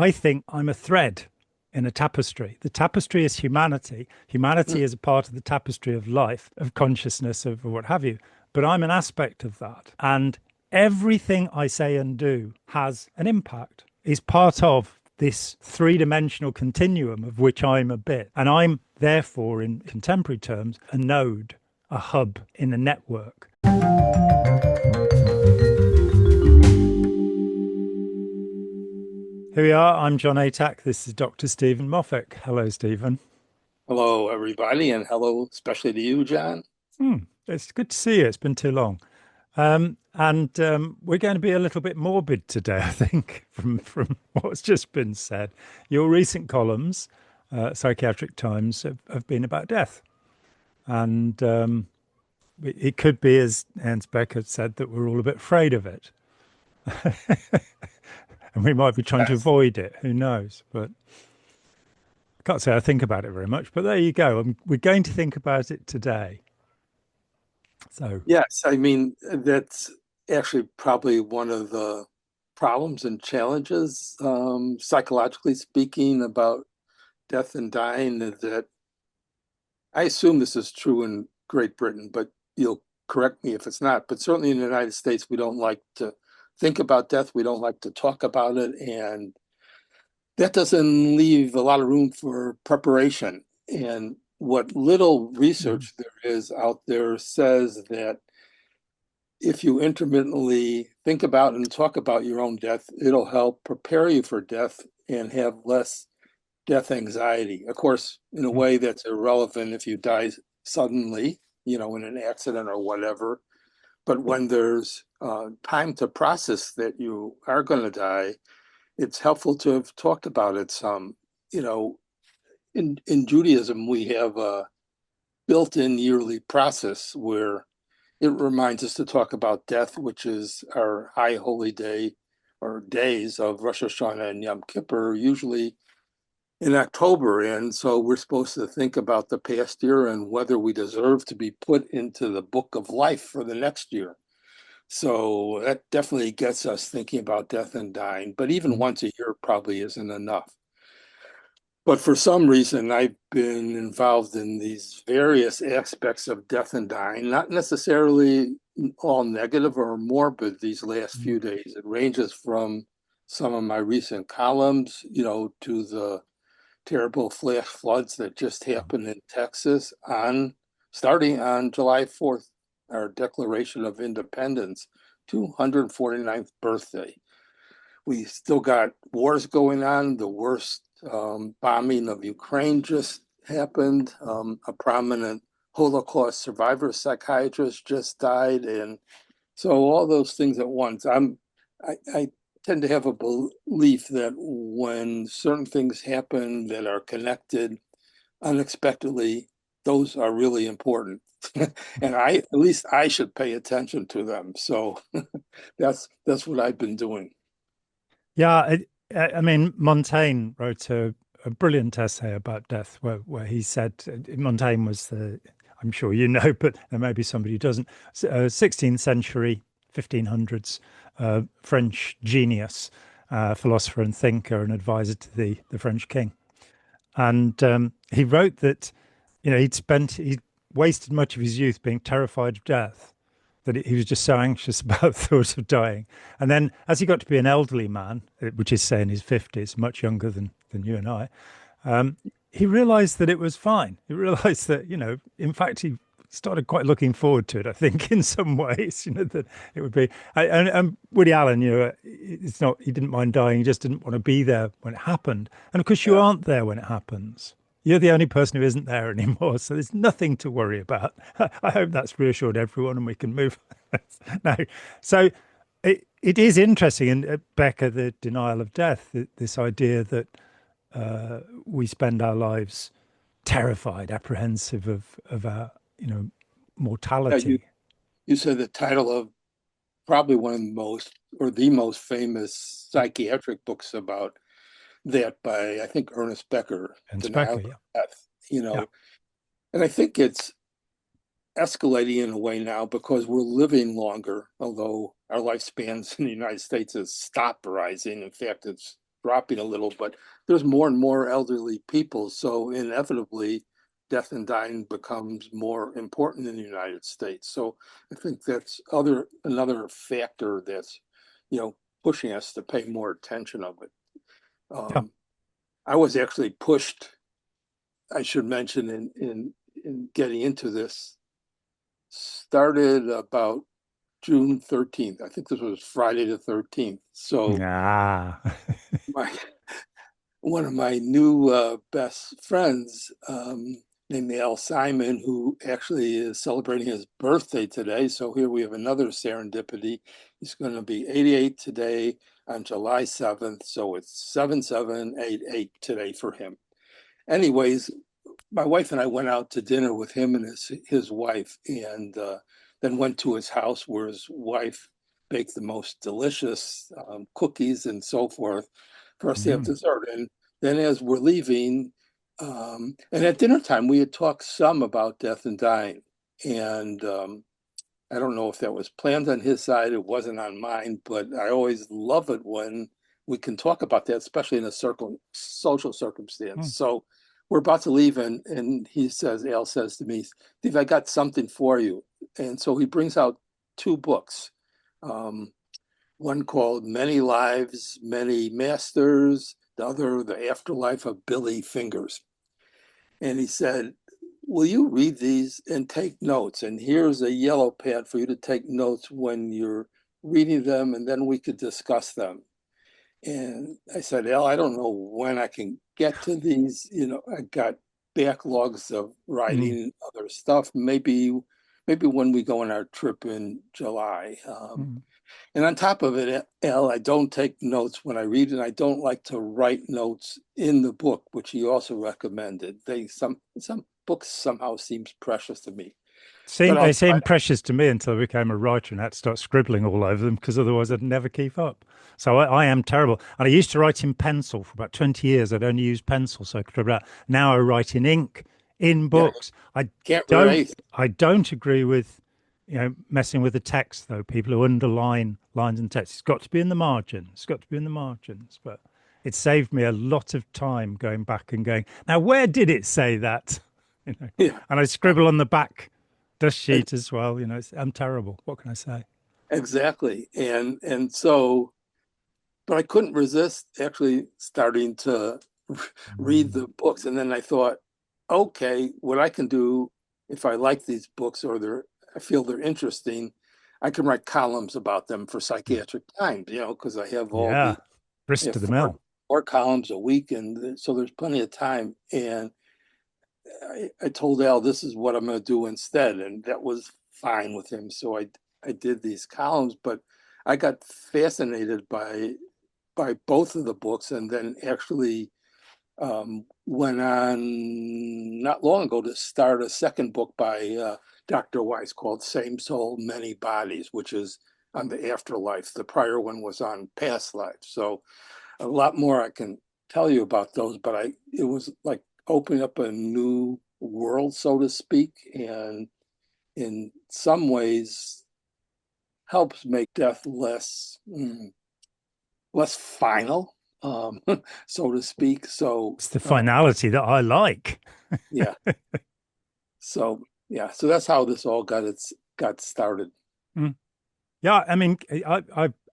I think I'm a thread in a tapestry. The tapestry is humanity. Humanity is a part of the tapestry of life, of consciousness, of what have you. But I'm an aspect of that. And everything I say and do has an impact, is part of this three-dimensional continuum of which I'm a bit. And I'm therefore, in contemporary terms, a node, a hub in a network. Here we are. I'm John Atack. This is Dr. Stephen Moffic. Hello, Stephen. Hello, everybody, and hello, especially to you, John. It's good to see you. It's been too long. We're going to be a little bit morbid today, I think, from what's just been said. Your recent columns, Psychiatric Times, have been about death. And it could be, as Hans Becker said, that we're all a bit afraid of it. And we might be trying to Yes. avoid it. Who knows? But I can't say I think about it very much. But there you go. We're going to think about it today. So, Yes, I mean, that's actually probably one of the problems and challenges, psychologically speaking, about death and dying, is that I assume this is true in Great Britain, but you'll correct me if it's not. But certainly in the United States, we don't like to think about death. We don't like to talk about it. And that doesn't leave a lot of room for preparation. And what little research there is out there says that if you intermittently think about and talk about your own death, it'll help prepare you for death and have less death anxiety. Of course, in a way that's irrelevant if you die suddenly, in an accident or whatever. But when there's time to process that you are going to die, it's helpful to have talked about it some. You know, in Judaism, we have a built-in yearly process where it reminds us to talk about death, which is our high holy day or days of Rosh Hashanah and Yom Kippur, usually in October. And so we're supposed to think about the past year and whether we deserve to be put into the book of life for the next year. So that definitely gets us thinking about death and dying, but even once a year probably isn't enough. But for some reason, I've been involved in these various aspects of death and dying, not necessarily all negative or morbid these last few days. It ranges from some of my recent columns, to the terrible flash floods that just happened in Texas starting on July 4th, our Declaration of Independence, 249th birthday. We still got wars going on. The worst bombing of Ukraine just happened. A prominent Holocaust survivor psychiatrist just died. And so all those things at once. I tend to have a belief that when certain things happen that are connected unexpectedly, those are really important. And at least I should pay attention to them. So that's what I've been doing. yeah, I mean, Montaigne wrote a brilliant essay about death where he said Montaigne was I'm sure you know, but there may be somebody who doesn't, 16th century, 1500s French genius, philosopher and thinker and advisor to the French king. And he wrote that, he wasted much of his youth being terrified of death, that he was just so anxious about the thought of dying. And then as he got to be an elderly man, which is, say, in his 50s, much younger than you and I, he realized that it was fine. He realized that, in fact, he started quite looking forward to it, I think, in some ways, that it would be. And Woody Allen, it's not, he didn't mind dying, he just didn't want to be there when it happened. And of course, you aren't there when it happens. You're the only person who isn't there anymore. So there's nothing to worry about. I hope that's reassured everyone and we can move. No. So it is interesting in Becker, the denial of death, this idea that we spend our lives terrified, apprehensive of our, Yeah, you, mortality. you said the title of probably one of the most or the most famous psychiatric books about that by I think Ernest Becker, And Denial Becker, of yeah. Death, Yeah. and I think it's escalating in a way now because we're living longer, although our lifespans in the United States has stopped rising. In fact, it's dropping a little, but there's more and more elderly people. So inevitably, death and dying becomes more important in the United States. So I think that's another factor that's, pushing us to pay more attention of it. Yeah. I was actually pushed, I should mention, in getting into this, started about June 13th. I think this was Friday the 13th. So Ah. my one of my new best friends, named Al Simon, who actually is celebrating his birthday today. So here we have another serendipity. He's going to be 88 today on July 7th. So it's 7788 today for him. Anyways, my wife and I went out to dinner with him and his wife, and then went to his house where his wife baked the most delicious cookies and so forth for us to have Mm. dessert. And then as we're leaving, and at dinner time, we had talked some about death and dying. And I don't know if that was planned on his side, it wasn't on mine, but I always love it when we can talk about that, especially in a social circumstance. Mm. So we're about to leave, and Al says to me, Steve, I got something for you. And so he brings out two books, um, one called Many Lives, Many Masters, the other, The Afterlife of Billy Fingers. And he said, will you read these and take notes? And here's a yellow pad for you to take notes when you're reading them, and then we could discuss them. And I said, Al, I don't know when I can get to these. I got backlogs of Mm. writing other stuff. Maybe when we go on our trip in July. Mm. And on top of it, Al, I don't take notes when I read, and I don't like to write notes in the book, which he also recommended. Some books somehow seems precious to me, but I'll They try seemed to. precious to me until I became a writer and had to start scribbling all over them because otherwise I'd never keep up. So I am terrible. And I used to write in pencil for about 20 years. I'd only use pencil, so I could scribble out. Now I write in ink, in Yeah, books. can't Don't write. I don't agree with messing with the text though. People who underline lines and text. It's got to be in the margins. It's got to be in the margins. But it saved me a lot of time going back and going, now where did it say that? You know, Yeah, and I scribble on the back dust sheet as well. I'm terrible. What can I say? exactly. And so, but I couldn't resist actually starting to read Mm. the books. And then I thought, okay, what I can do if I like these books, or I feel they're interesting, I can write columns about them for Psychiatric Times, because I have Yeah, I grist have to the mill. four columns a week, and so there's plenty of time. And I told Al this is what I'm going to do instead, and that was fine with him. So I did these columns, but I got fascinated by both of the books, and then actually went on not long ago to start a second book by Dr. Weiss called Same Soul, Many Bodies, which is on the afterlife. The prior one was on past life. So a lot more I can tell you about those, but it was like opening up a new world, so to speak, and in some ways helps make death less final, so to speak. So It's the finality that I like. yeah, so that's how this all got started. Mm. Yeah, I mean,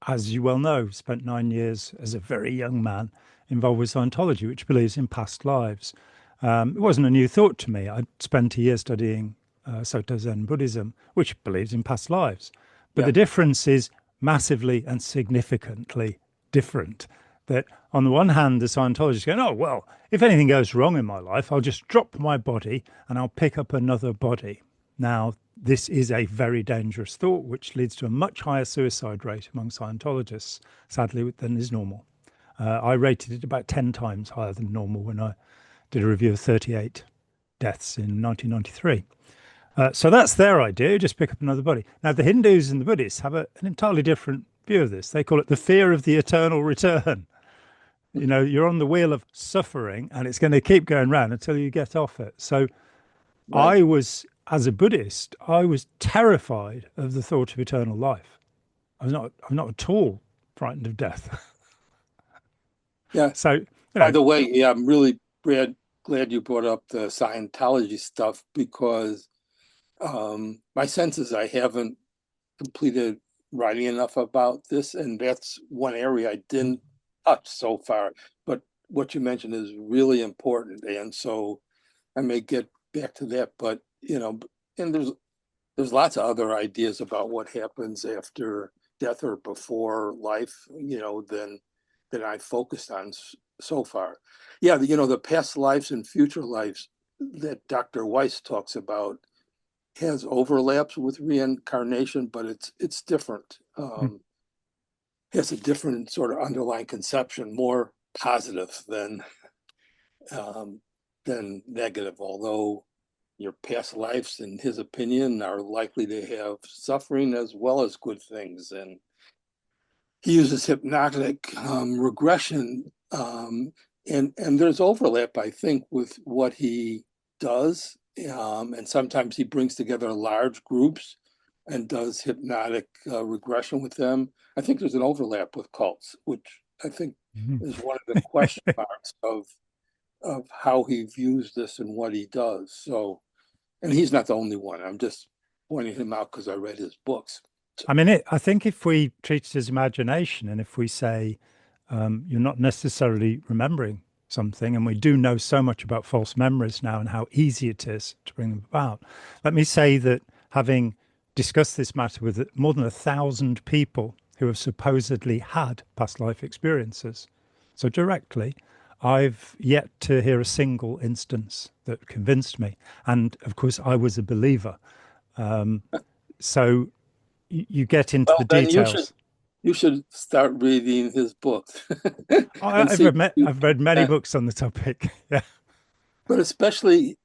as you well know, spent 9 years as a very young man involved with Scientology, which believes in past lives. It wasn't a new thought to me. I spent a year studying Soto Zen Buddhism, which believes in past lives. But Yeah, the difference is massively and significantly different. That on the one hand, the Scientologists going, oh, well, if anything goes wrong in my life, I'll just drop my body and I'll pick up another body. Now, this is a very dangerous thought, which leads to a much higher suicide rate among Scientologists, sadly, than is normal. I rated it about 10 times higher than normal when I did a review of 38 deaths in 1993. So that's their idea, just pick up another body. Now, the Hindus and the Buddhists have an entirely different view of this. They call it the fear of the eternal return. You're on the wheel of suffering and it's going to keep going round until you get off it. So right. as a Buddhist, I was terrified of the thought of eternal life. I'm not at all frightened of death. Yeah. So, you By know, the way, yeah, I'm really glad you brought up the Scientology stuff because my sense is I haven't completed writing enough about this, and that's one area I didn't touch so far. But what you mentioned is really important, and so I may get back to that. But and there's lots of other ideas about what happens after death or before life, than I focused on so far. Yeah, the past lives and future lives that Dr. Weiss talks about has overlaps with reincarnation, but it's different. Has a different sort of underlying conception, more positive um, than negative. Although your past lives, in his opinion, are likely to have suffering as well as good things, and he uses hypnotic regression, and there's overlap, I think, with what he does. And sometimes he brings together large groups and does hypnotic regression with them. I think there's an overlap with cults, which I think is one of the question marks of how he views this and what he does. So, and he's not the only one. I'm just pointing him out because I read his books. I mean, I think if we treat it as imagination and if we say you're not necessarily remembering something, and we do know so much about false memories now and how easy it is to bring them about. Let me say that having discussed this matter with more than 1,000 people who have supposedly had past life experiences, so directly, I've yet to hear a single instance that convinced me. And of course, I was a believer. So you get into the Well, then details. you should start reading his books and I've see. read many Yeah. books on the topic. Yeah. But especially,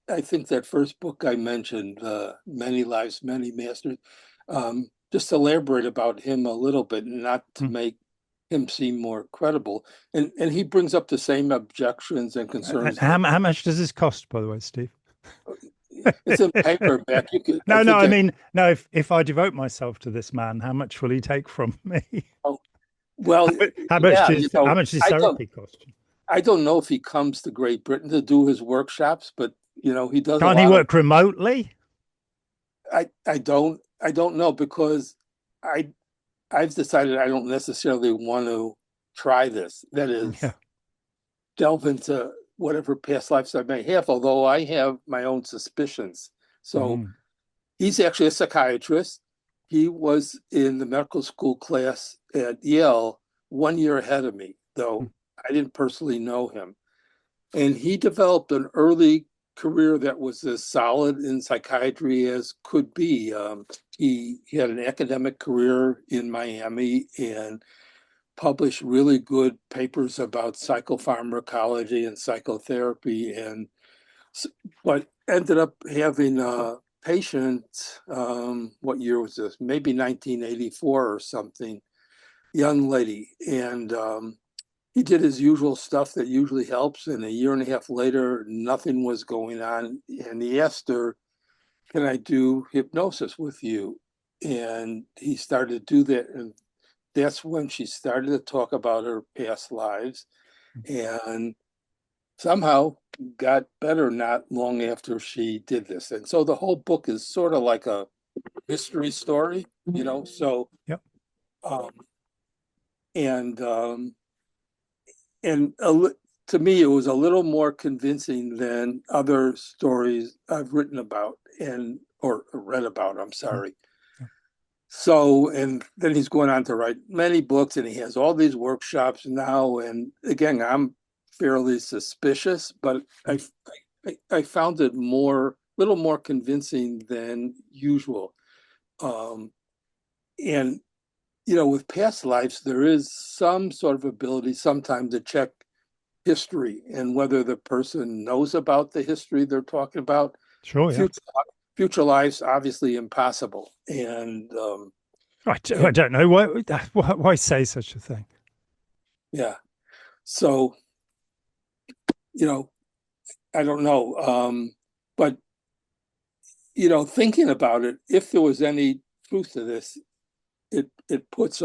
I think that first book I mentioned, Many Lives, Many Masters, just elaborate about him a little bit, not to Mm. make him seem more credible. And he brings up the same objections and And concerns that how much does this cost, by the way, Steve? it's in paperback. I No, think I mean, no, if I devote myself to this man, how much will he take from me? oh, well, yeah, How much does I don't therapy cost you? I don't know if he comes to Great Britain to do his workshops, but he does a Can't he lot of. work remotely? I don't know because I I've decided I don't necessarily want to try this. That Yeah. is, delve into whatever past lives I may have, although I have my own suspicions. So Mm. he's actually a psychiatrist. He was in the medical school class at Yale 1 year ahead of me, though I didn't personally know him. And he developed an early career that was as solid in psychiatry as could be. He had an academic career in Miami and published really good papers about psychopharmacology and psychotherapy, and but ended up having a patient. What year was this? Maybe 1984 or something. Young lady, and he did his usual stuff that usually helps. And a year and a half later, nothing was going on. And he asked her, "Can I do hypnosis with you?" And he started to do that. And that's when she started to talk about her past lives and somehow got better not long after she did this. And so the whole book is sort of like a mystery story, So, Yep. um, and and to me, it was a little more convincing than other stories I've written about or read about. I'm Mm. sorry. Yeah. So, and then he's going on to write many books, and he has all these workshops now. And again, I'm fairly suspicious, but I found it little more convincing than usual. Um, and with past lives, there is some sort of ability sometimes to check history and whether the person knows about the history they're talking about. Sure. Yeah. Future future lives obviously impossible, and I don't know why say such a thing. yeah. So you know, I don't know, but thinking about it, if there was any truth to this, it puts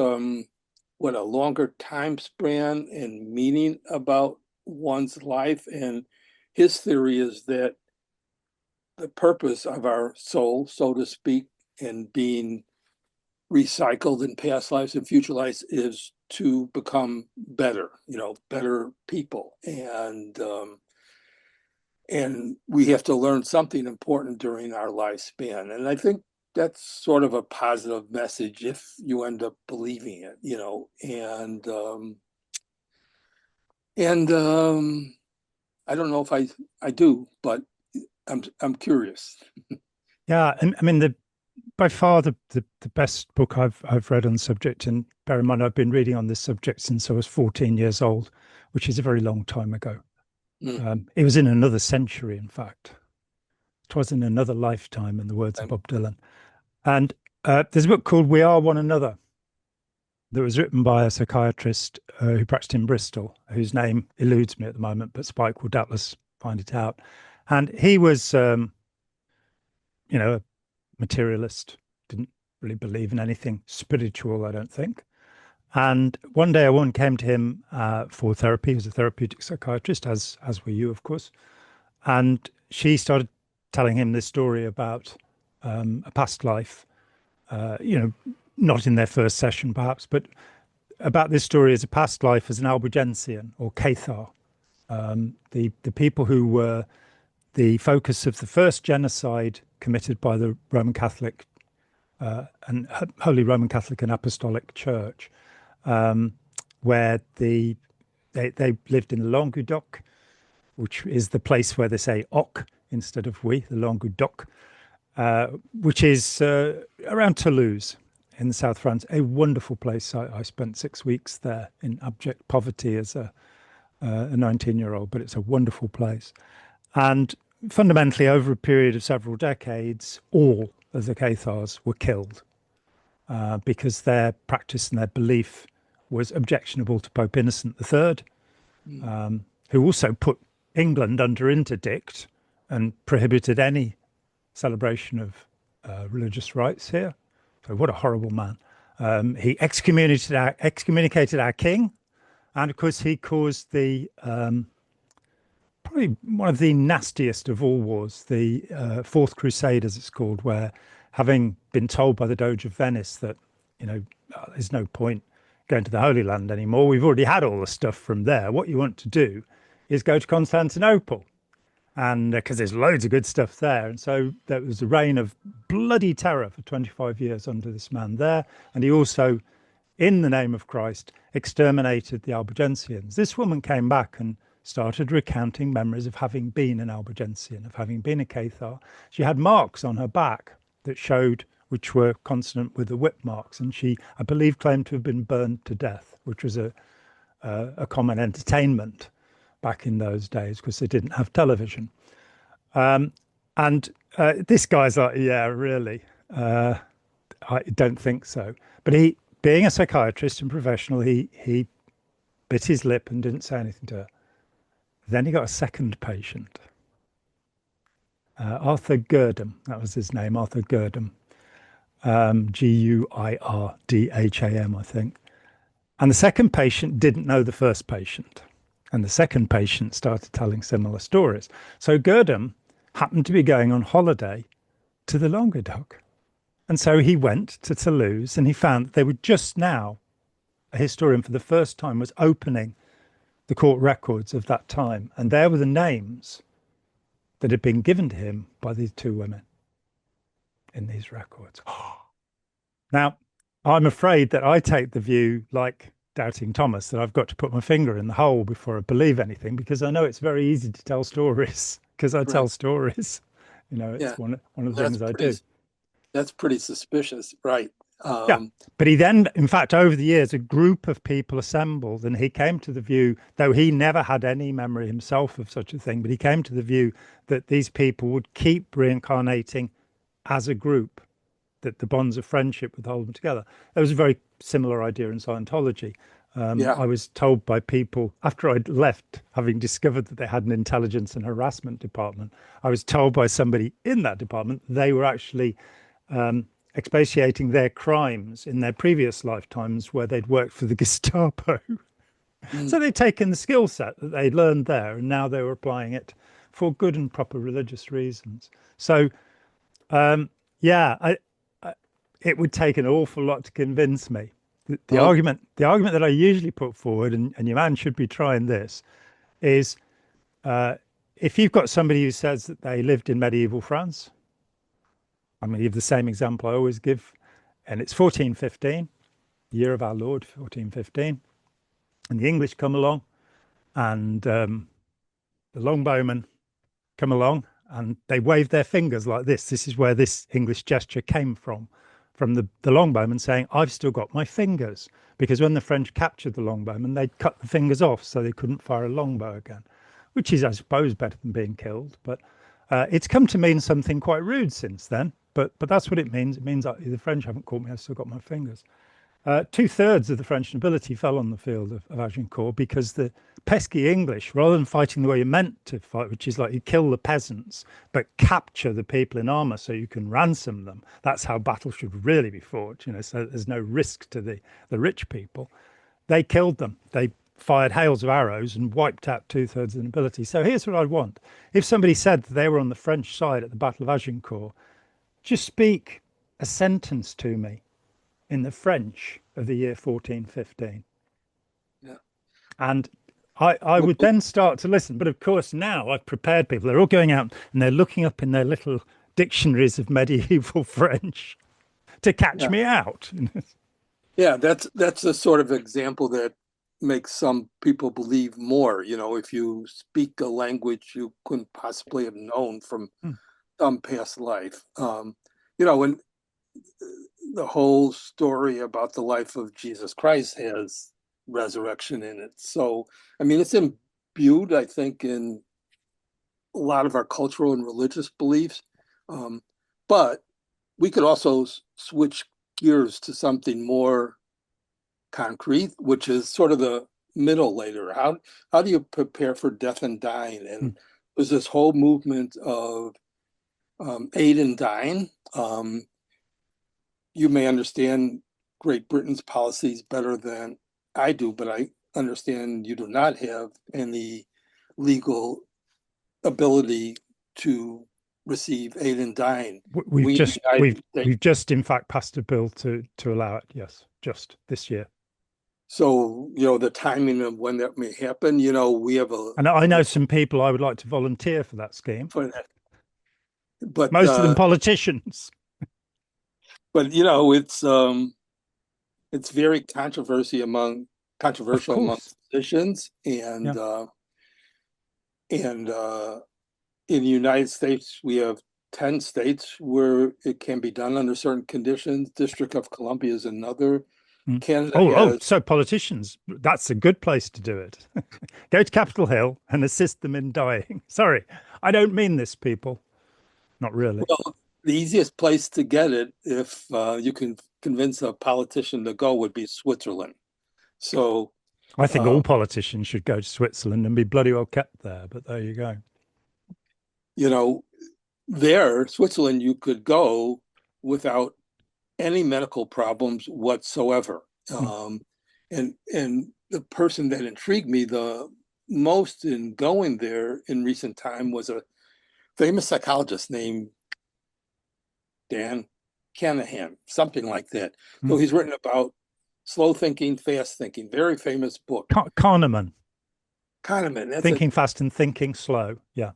what, a longer time span and meaning about one's life. And his theory is that the purpose of our soul, so to speak, and being recycled in past lives and future lives is to become better, better people. And we have to learn something important during our lifespan. And I think that's sort of a positive message if you end up believing it, and I don't know if I do, but I'm curious. Yeah, and I mean the by far the best book I've read on the subject, and bear in mind I've been reading on this subject since I was 14 years old, which is a very long time ago. Mm. It was in another century, in fact. It was in another lifetime, in the words of Bob Dylan. And there's a book called We Are One Another that was written by a psychiatrist who practiced in Bristol, whose name eludes me at the moment, but Spike will doubtless find it out. And he was, a materialist, didn't really believe in anything spiritual, I don't think. And one day a woman came to him for therapy. He was a therapeutic psychiatrist, as were you, of course. And she started telling him this story about a past life, not in their first session perhaps, but about this story as a past life as an Albigensian or Cathar, the people who were the focus of the first genocide committed by the Roman Catholic and Holy Roman Catholic and Apostolic Church, where they lived in Languedoc, which is the place where they say "oc" instead of "we," the Languedoc, which is around Toulouse in the south of France. A wonderful place. I spent 6 weeks there in abject poverty as a 19-year-old, but it's a wonderful place. And fundamentally, over a period of several decades, all of the Cathars were killed because their practice and their belief was objectionable to Pope Innocent III, who also put England under interdict and prohibited any celebration of religious rites here. So what a horrible man. He excommunicated our king, and of course he caused the probably one of the nastiest of all wars, the Fourth Crusade, as it's called, where, having been told by the Doge of Venice that, there's no point going to the Holy Land anymore, we've already had all the stuff from there. What you want to do is go to Constantinople, and because there's loads of good stuff there. And so there was a reign of bloody terror for 25 years under this man there. And he also, in the name of Christ, exterminated the Albigensians. This woman came back and started recounting memories of having been an Albigensian, of having been a Cathar. She had marks on her back that showed, which were consonant with the whip marks. And she, I believe, claimed to have been burned to death, which was a common entertainment back in those days because they didn't have television. And this guy's like, yeah, really? I don't think so. But he, being a psychiatrist and professional, he bit his lip and didn't say anything to her. Then he got a second patient, Arthur Gurdam. That was his name, Arthur Gurdam, Guirdham, I think. And the second patient didn't know the first patient. And the second patient started telling similar stories. So Gurdam happened to be going on holiday to the Languedoc. And so he went to Toulouse and he found that they were just now, a historian for the first time was opening the court records of that time. And there were the names that had been given to him by these two women in these records. Now, I'm afraid that I take the view, like Doubting Thomas, that I've got to put my finger in the hole before I believe anything, because I know it's very easy to tell stories because I tell stories. It's one of the things I do. That's pretty suspicious, right? Yeah, but he then, in fact, over the years, a group of people assembled and he came to the view, though he never had any memory himself of such a thing, but he came to the view that these people would keep reincarnating as a group, that the bonds of friendship would hold them together. There was a very similar idea in Scientology. I was told by people, after I'd left, having discovered that they had an intelligence and harassment department, I was told by somebody in that department they were actually expiating their crimes in their previous lifetimes where they'd worked for the Gestapo. Mm. So they'd taken the skill set that they learned there, and now they were applying it for good and proper religious reasons. So, yeah, it would take an awful lot to convince me. Oh, The argument that I usually put forward, and your man should be trying this, is if you've got somebody who says that they lived in medieval France, I'm going to give the same example I always give, and it's 1415, year of our Lord, 1415, and the English come along, and the longbowmen come along, and they wave their fingers like this. This is where this English gesture came from the longbowmen saying, I've still got my fingers. Because when the French captured the longbowmen, they'd cut the fingers off so they couldn't fire a longbow again, which is, I suppose, better than being killed. But it's come to mean something quite rude since then. But that's what it means. It means that the French haven't caught me, I've still got my fingers. Two-thirds of the French nobility fell on the field of Agincourt because the pesky English, rather than fighting the way you're meant to fight, which is like you kill the peasants, but capture the people in armor so you can ransom them. That's how battle should really be fought, so there's no risk to the rich people. They killed them. They fired hails of arrows and wiped out two-thirds of the nobility. So here's what I'd want. If somebody said that they were on the French side at the Battle of Agincourt, just speak a sentence to me in the French of the year 1415. yeah. And I would then start to listen. But of course, now I've prepared people. They're all going out and they're looking up in their little dictionaries of medieval French to catch Yeah. me out. Yeah, that's the sort of example that makes some people believe more. If you speak a language you couldn't possibly have known from some past life. And the whole story about the life of Jesus Christ has resurrection in it. So, I mean, it's imbued, I think, in a lot of our cultural and religious beliefs. But we could also switch gears to something more concrete, which is sort of the middle later. How do you prepare for death and dying? And there's this whole movement of aid and dying. You may understand Great Britain's policies better than I do, but I understand you do not have any legal ability to receive aid and dying. We've We in just the United States. we've just in fact passed a bill to allow it. Yes, just this year. So, the timing of when that may happen, we have And I know some people I would like to volunteer for that scheme. for that. But Most of them politicians. It's very Of controversial among course. physicians, Yeah. and in the United States we have 10 states where it can be done under certain conditions. District of Columbia is another. Canada has. So politicians, that's a good place to do it. Go to Capitol Hill and assist them in dying. Sorry, I don't mean this, people. Not really. Well, the easiest place to get it, if you can convince a politician to go, would be Switzerland. So, I think uh, all politicians should go to Switzerland and be bloody well kept there, but there you go. you know, Switzerland, you could go without any medical problems whatsoever. And the person that intrigued me the most in going there in recent time was a famous psychologist named Dan Canahan, something like that. So he's written about slow thinking, fast thinking, very famous book. Kahneman. Kahneman, that's Thinking it. fast and thinking slow. Yeah.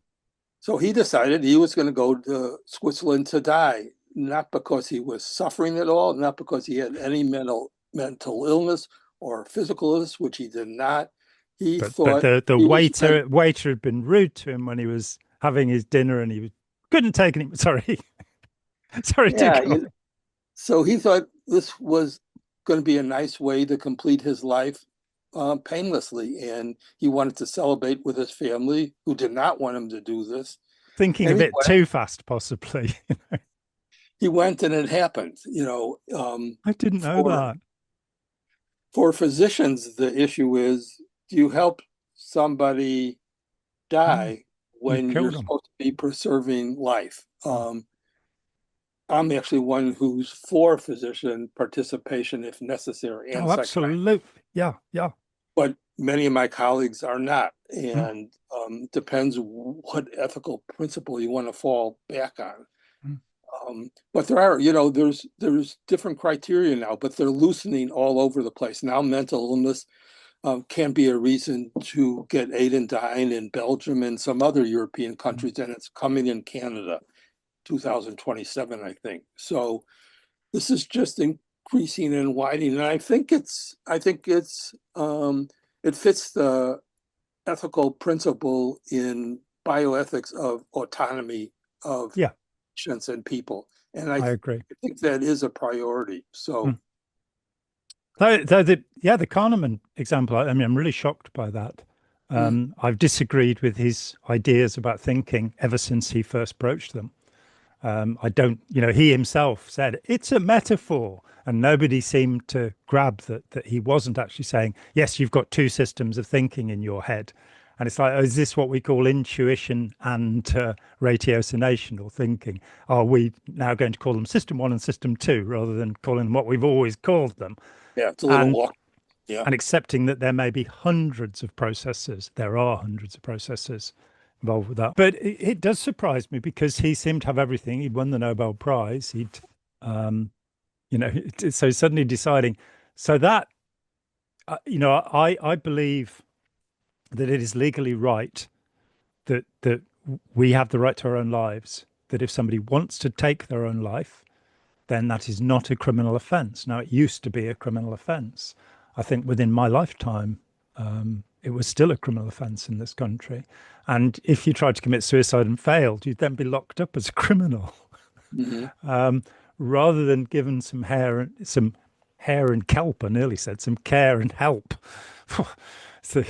So he decided he was going to go to Switzerland to die, not because he was suffering at all, not because he had any mental illness or physical illness, which he did not. He But thought the he was waiter had been rude to him when he was having his dinner and couldn't take any. Sorry. Sorry to yeah. go. So he thought this was going to be a nice way to complete his life painlessly, and he wanted to celebrate with his family, who did not want him to do this. Thinking a And bit too fast, possibly. he went, and it happened. I didn't know that. For physicians, the issue is: do you help somebody die You've when you're killed them. supposed to be preserving life? I'm actually one who's for physician participation if necessary and Oh, psychiatry, absolutely. Yeah, yeah. but many of my colleagues are not. Mm, And depends what ethical principle you want to fall back on. mm. But there are, there's different criteria now, but they're loosening all over the place. Now mental illness can be a reason to get aid and dying in Belgium and some other European countries, and it's coming in Canada, 2027, I think. So this is just increasing and widening, and it fits the ethical principle in bioethics of autonomy of Yeah, patients and people, and I I agree. think that is a priority. So, Mm. The Kahneman example, I mean, I'm really shocked by that. mm, I've disagreed with his ideas about thinking ever since he first broached them. I don't, he himself said it's a metaphor, and nobody seemed to grab that he wasn't actually saying, yes, you've got two systems of thinking in your head. And it's like, oh, is this what we call intuition and ratiocination or thinking? Are we now going to call them system one and system two rather than calling them what we've always called them? yeah, it's a little And walk. Yeah. and accepting that there may be hundreds of processes. There are hundreds of processes involved with that. But it does surprise me because he seemed to have everything. He'd won the Nobel Prize. Um, so suddenly deciding. So that, I believe that it is legally right that we have the right to our own lives. That if somebody wants to take their own life, then that is not a criminal offence. Now, it used to be a criminal offence. I think within my lifetime, it was still a criminal offence in this country. And if you tried to commit suicide and failed, you'd then be locked up as a criminal, Hmm. rather than given some hair and kelp. I nearly said some care and help. So,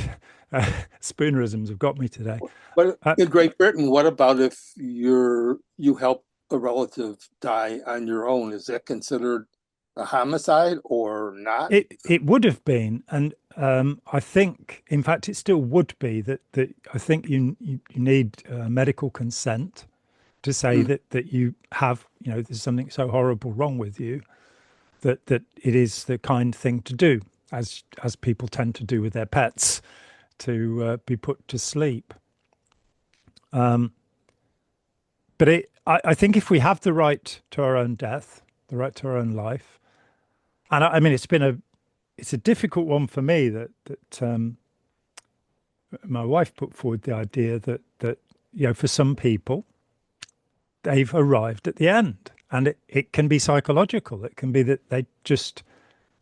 spoonerisms have got me today. But Uh, in Great Britain, what about if you help a relative die on your own? Is that considered a homicide or not? it would have been, and I think, in fact, it still would be that I think you need medical consent to say Mm, that you have, there's something so horrible wrong with you that it is the kind thing to do, as people tend to do with their pets, to be put to sleep. But I think if we have the right to our own death, the right to our own life, and I mean, it's a difficult one for me that my wife put forward the idea that for some people they've arrived at the end, and it can be psychological. It can be that they just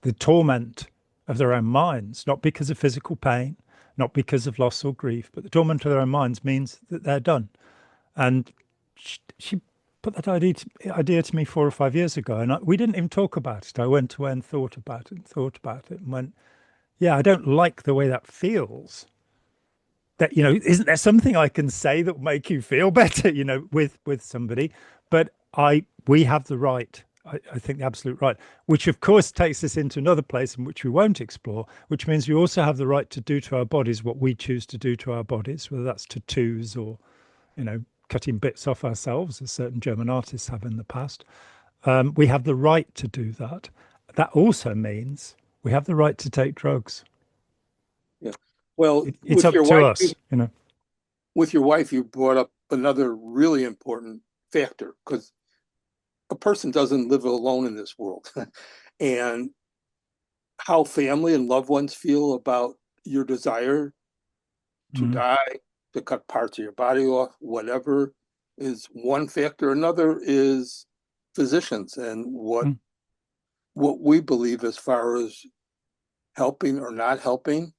the torment of their own minds, not because of physical pain, not because of loss or grief, but the torment of their own minds means that they're done. And she put that idea to me 4 or 5 years ago, and we didn't even talk about it. I went away and thought about it and thought about it and went, yeah, I don't like the way that feels. That, isn't there something I can say that will make you feel better, with somebody? But we have the right, I think the absolute right, which of course takes us into another place in which we won't explore, which means we also have the right to do to our bodies what we choose to do to our bodies, whether that's tattoos or, cutting bits off ourselves, as certain German artists have in the past. We have the right to do that. That also means we have the right to take drugs. yeah. Well, It's up to us. with your wife, you brought up another really important factor because a person doesn't live alone in this world, and how family and loved ones feel about your desire to Mm, die, to cut parts of your body off, whatever, is one factor. Another is physicians and mm, what we believe as far as helping or not helping.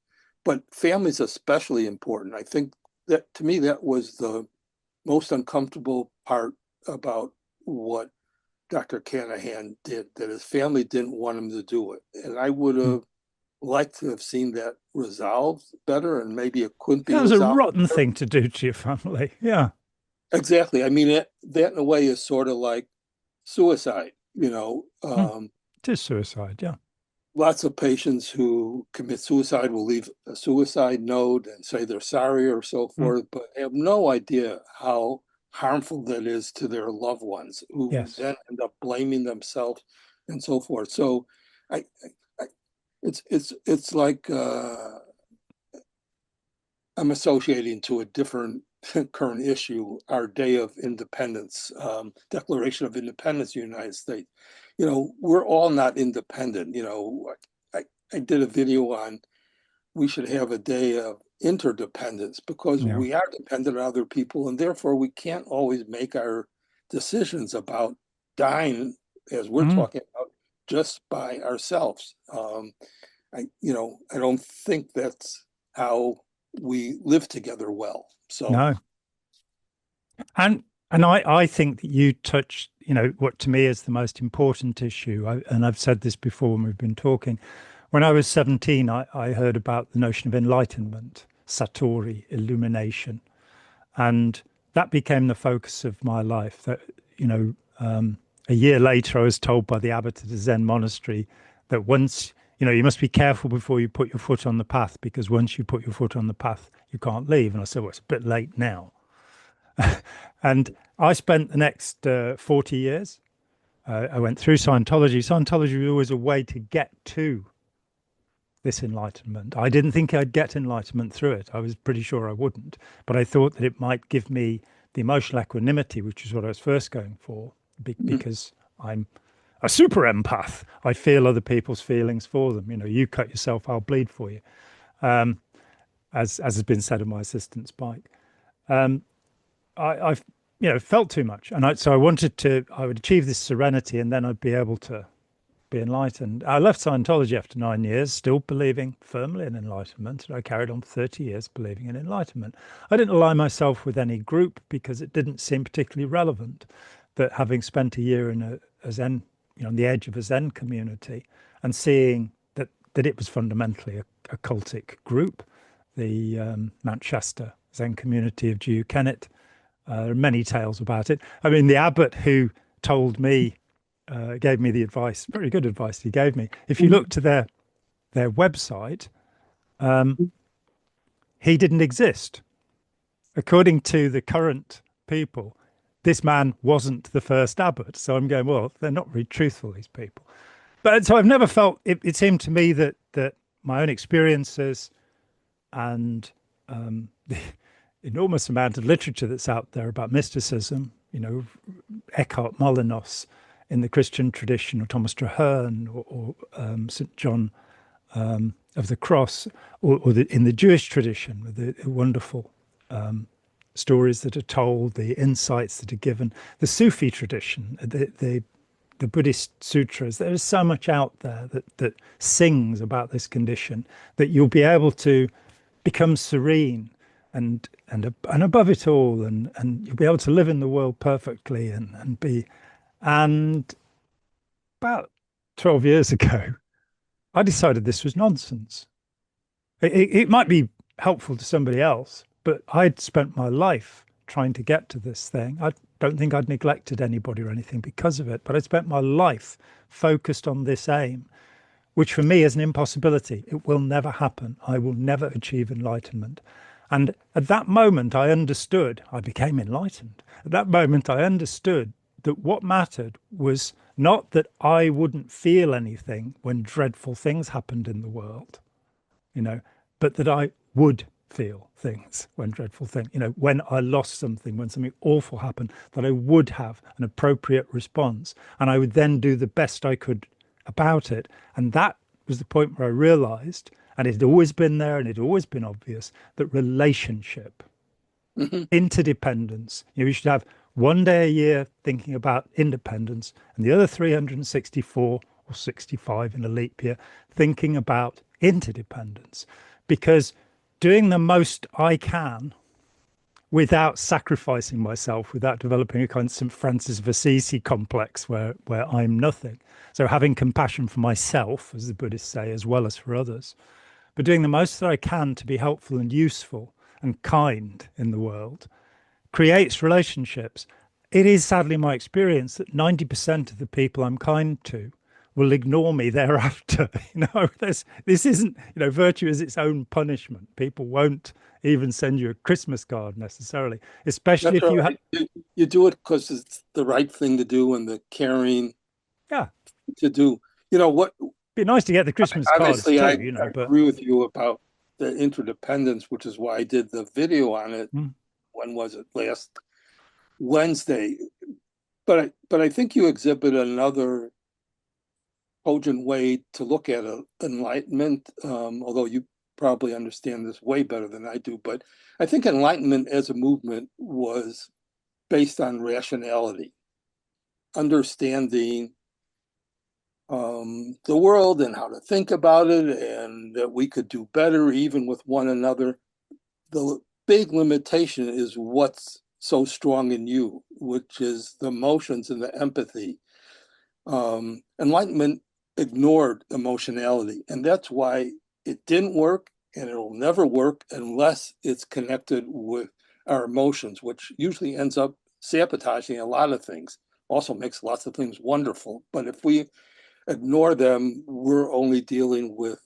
But family's especially important. I think that to me that was the most uncomfortable part about what Dr. Canahan did, that his family didn't want him to do it. And I would mm. have liked to have seen that resolved better, and maybe it couldn't be That was a resolved rotten better. thing to do to your family. Yeah. Exactly. I mean, that in a way is sort of like suicide. Mm. It is suicide. Yeah. Lots of patients who commit suicide will leave a suicide note and say they're sorry or so Mm, forth, but have no idea how harmful that is to their loved ones, who Yes. then end up blaming themselves and so forth. So I, I it's like I'm associating to a different current issue, our Day of Independence, Declaration of Independence of the United States. We're all not independent. I, I did a video on we should have a day of interdependence because Yeah. we are dependent on other people, and therefore we can't always make our decisions about dying, as we're Mm, talking about, just by ourselves. I don't think that's how we live together well. So, no. And I think that you touched, what to me is the most important issue. And I've said this before when we've been talking. When I was 17, I heard about the notion of enlightenment, Satori, illumination. And that became the focus of my life. That, a year later, I was told by the abbot at a Zen monastery that once, you must be careful before you put your foot on the path, because once you put your foot on the path, you can't leave. And I said, well, it's a bit late now. And I spent the next 40 years. I went through Scientology. Scientology was always a way to get to this enlightenment. I didn't think I'd get enlightenment through it. I was pretty sure I wouldn't, but I thought that it might give me the emotional equanimity, which is what I was first going for, because I'm a super empath. I feel other people's feelings for them. You cut yourself, I'll bleed for you, as has been said of my assistant Spike. I've felt too much, and so I would achieve this serenity, and then I'd be able to be enlightened. I left Scientology after 9 years, still believing firmly in enlightenment, and I carried on 30 years believing in enlightenment. I didn't align myself with any group because it didn't seem particularly relevant. But having spent a year in a Zen, on the edge of a Zen community, and seeing that it was fundamentally a cultic group, the Mount Shasta Zen community of Jiu Kennet. There are many tales about it. I mean, the abbot who told me, gave me the advice, very good advice he gave me. If you look to their website, he didn't exist. According to the current people, this man wasn't the first abbot. So I'm going, well, they're not really truthful, these people. But so I've never felt, it seemed to me that my own experiences and the enormous amount of literature that's out there about mysticism, Eckhart Molinos in the Christian tradition, or Thomas Traherne, or St. John of the Cross, or in the Jewish tradition, with the wonderful stories that are told, the insights that are given, the Sufi tradition, the Buddhist sutras. There is so much out there that sings about this condition, that you'll be able to become serene and above it all, and you'll be able to live in the world perfectly and be. And about 12 years ago, I decided this was nonsense. It might be helpful to somebody else, but I'd spent my life trying to get to this thing. I don't think I'd neglected anybody or anything because of it, but I spent my life focused on this aim, which for me is an impossibility. It will never happen. I will never achieve enlightenment. And at that moment, I understood, I became enlightened. At that moment, I understood that what mattered was not that I wouldn't feel anything when dreadful things happened in the world, but that I would feel things when dreadful things, when I lost something, when something awful happened, that I would have an appropriate response. And I would then do the best I could about it. And that was the point where I realized, and it had always been there and it had always been obvious, that relationship, interdependence, we should have one day a year thinking about independence, and the other 364 or 65 in a leap year thinking about interdependence. Because doing the most I can without sacrificing myself, without developing a kind of St. Francis of Assisi complex where I'm nothing. So having compassion for myself, as the Buddhists say, as well as for others, but doing the most that I can to be helpful and useful and kind in the world, creates relationships. It is sadly my experience that 90% of the people I'm kind to will ignore me thereafter. This isn't, virtue is its own punishment. People won't even send you a Christmas card necessarily, especially That's if you have, right. You do it because it's the right thing to do and the caring yeah, to do. You know what? be nice to get the Christmas cards Obviously, too, I but agree with you about the interdependence, which is why I did the video on it. mm, When was it? Last Wednesday. But I think you exhibit another cogent way to look at enlightenment, although you probably understand this way better than I do. But I think enlightenment as a movement was based on rationality, understanding the world and how to think about it, and that we could do better even with one another. The big limitation is what's so strong in you, which is the emotions and the empathy. Enlightenment ignored emotionality, and that's why it didn't work, and it'll never work unless it's connected with our emotions, which usually ends up sabotaging a lot of things. Also makes lots of things wonderful, but if we ignore them, we're only dealing with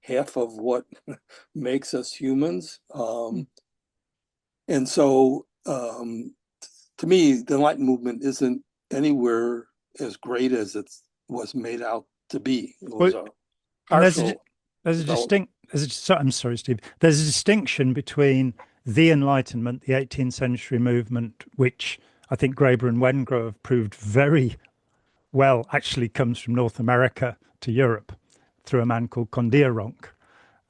half of what makes us humans. And so, to me, the Enlightenment movement isn't anywhere as great as it was made out to be. It was a and partial. I'm sorry, Steve. There's a distinction between the Enlightenment, the 18th century movement, which I think Graeber and Wengrow have proved very well actually comes from North America to Europe through a man called Kondiaronk.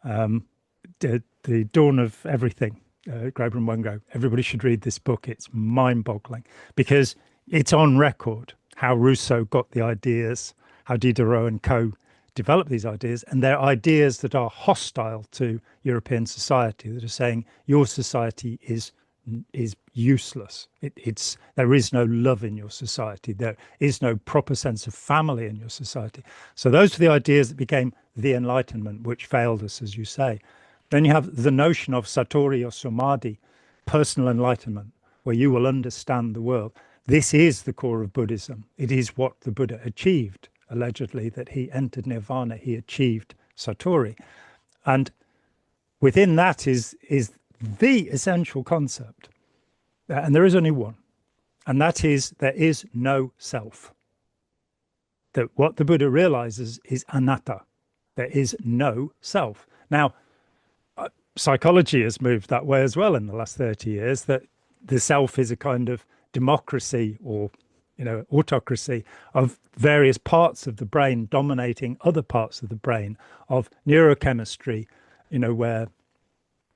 The Dawn of Everything, Graeber and Wengrow. Everybody should read this book. It's mind-boggling because it's on record how Rousseau got the ideas, how Diderot and co. developed these ideas, and they're ideas that are hostile to European society, that are saying your society is useless. There is no love in your society. There is no proper sense of family in your society. So those are the ideas that became the Enlightenment, which failed us, as you say. Then you have the notion of Satori or Samadhi, personal enlightenment, where you will understand the world. This is the core of Buddhism. It is what the Buddha achieved, allegedly, that he entered nirvana, he achieved Satori. And within that is the essential concept. And there is only one. And that is, there is no self. That what the Buddha realizes is anatta. There is no self. Now, psychology has moved that way as well in the last 30 years, that the self is a kind of democracy or autocracy of various parts of the brain dominating other parts of the brain, of neurochemistry, where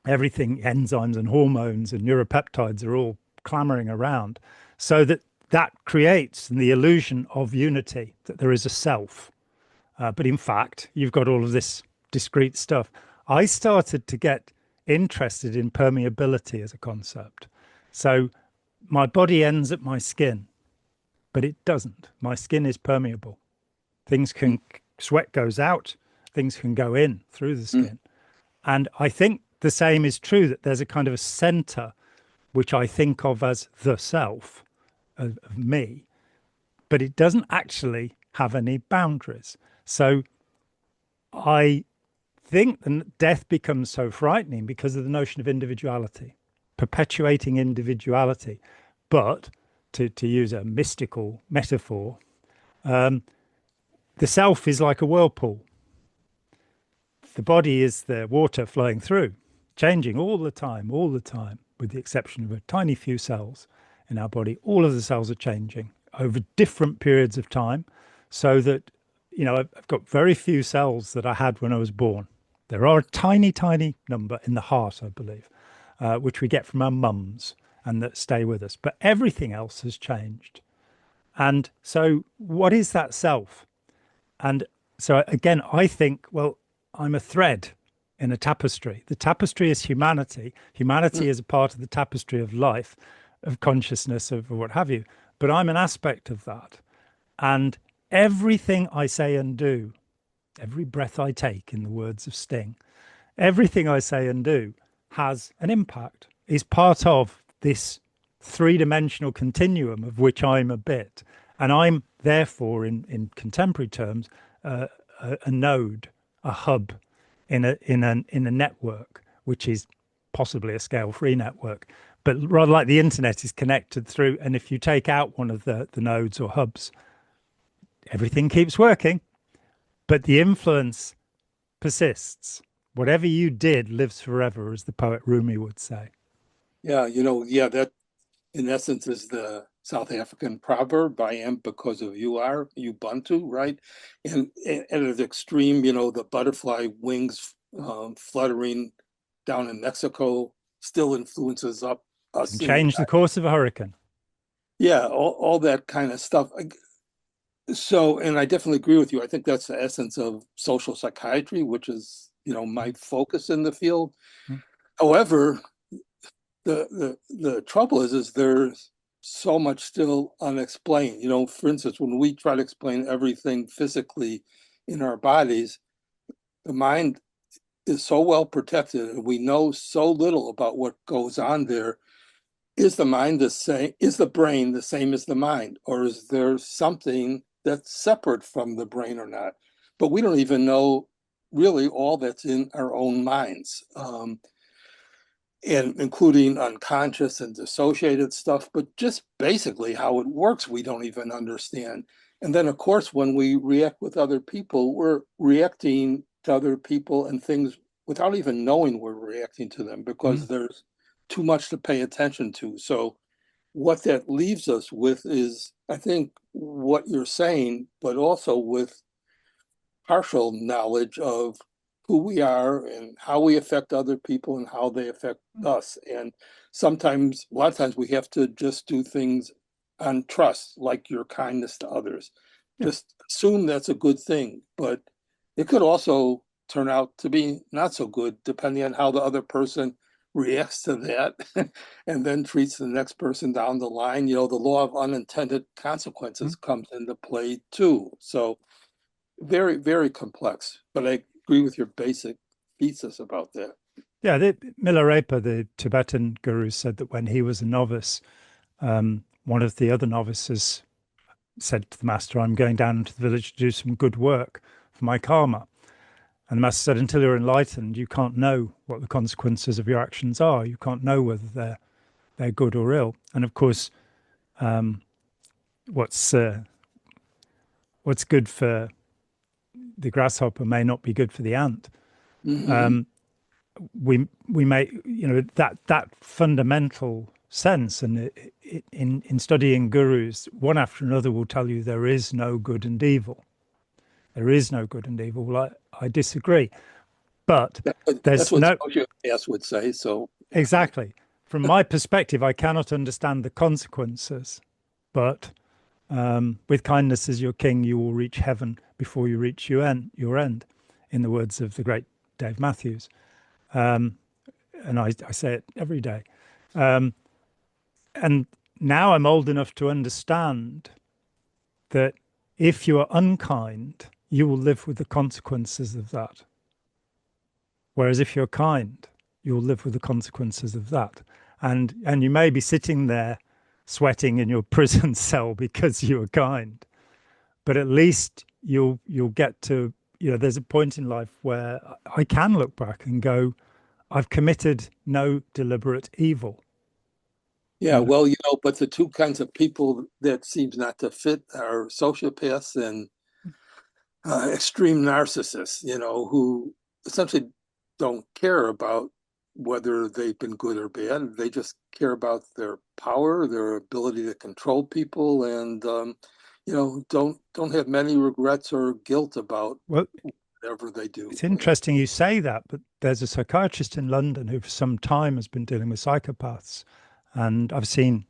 everything, enzymes and hormones and neuropeptides are all clamoring around, so that creates the illusion of unity, that there is a self. But in fact, you've got all of this discrete stuff. I started to get interested in permeability as a concept. So my body ends at my skin, but it doesn't. My skin is permeable. Sweat goes out, things can go in through the skin. And I think the same is true, that there's a kind of a center, which I think of as the self of me, but it doesn't actually have any boundaries. So I think that death becomes so frightening because of the notion of individuality, perpetuating individuality. But to use a mystical metaphor, the self is like a whirlpool. The body is the water flowing through, changing all the time, with the exception of a tiny few cells in our body. All of the cells are changing over different periods of time, so that, I've got very few cells that I had when I was born. There are a tiny, tiny number in the heart, I believe, which we get from our mums and that stay with us. But everything else has changed. And so what is that self? And so again, I think, well, I'm a thread in a tapestry. The tapestry is humanity. Humanity is a part of the tapestry of life, of consciousness, of what have you. But I'm an aspect of that. And everything I say and do, every breath I take, in the words of Sting, everything I say and do has an impact, is part of this three-dimensional continuum of which I'm a bit. And I'm therefore, in contemporary terms, a node, a hub in a network, which is possibly a scale-free network, but rather like the internet is connected through. And if you take out one of the nodes or hubs, everything keeps working, but the influence persists. Whatever you did lives forever, as the poet Rumi would say. Yeah, that in essence is the South African proverb, I am because of you are, Ubuntu, right? And at an extreme, the butterfly wings fluttering down in Mexico still influences up Can us in the change the course of a hurricane. yeah, all that kind of stuff. So, and I definitely agree with you. I think that's the essence of social psychiatry, which is, my focus in the field. Mm. However, the trouble is there's so much still unexplained. For instance, when we try to explain everything physically in our bodies, the mind is so well protected and we know so little about what goes on there. Is the mind the same? Is the brain the same as the mind? Or is there something that's separate from the brain or not? But we don't even know really all that's in our own minds. And including unconscious and dissociated stuff, but just basically how it works, we don't even understand. And then, of course, when we react with other people, we're reacting to other people and things without even knowing we're reacting to them because there's too much to pay attention to. So, what that leaves us with is, I think, what you're saying, but also with partial knowledge of who we are and how we affect other people and how they affect us. And sometimes, a lot of times, we have to just do things on trust, like your kindness to others. Yeah. Just assume that's a good thing, but it could also turn out to be not so good, depending on how the other person reacts to that and then treats the next person down the line. The law of unintended consequences comes into play too. So very, very complex, but I agree with your basic thesis about that. Yeah, Milarepa, the Tibetan guru, said that when he was a novice, one of the other novices said to the master, "I'm going down into the village to do some good work for my karma." And the master said, "Until you're enlightened, you can't know what the consequences of your actions are. You can't know whether they're good or ill." And of course, what's good for the grasshopper may not be good for the ant. Mm-hmm. We may, that fundamental sense, and in studying gurus, one after another will tell you there is no good and evil. There is no good and evil. Well, I disagree, but That's there's what no sociopaths would say. So exactly. From my perspective, I cannot understand the consequences, but with kindness as your king, you will reach heaven before you reach your end, in the words of the great Dave Matthews. And I say it every day. And now I'm old enough to understand that if you are unkind, you will live with the consequences of that. Whereas if you're kind, you'll live with the consequences of that. And you may be sitting there sweating in your prison cell because you were kind, but at least you'll get to, there's a point in life where I can look back and go, I've committed no deliberate evil. yeah, well, but the two kinds of people that seems not to fit are sociopaths and extreme narcissists, who essentially don't care about whether they've been good or bad. They just care about their power, their ability to control people, and don't have many regrets or guilt about Well, whatever they do. it's interesting you say that, but there's a psychiatrist in London who for some time has been dealing with psychopaths. And I've seen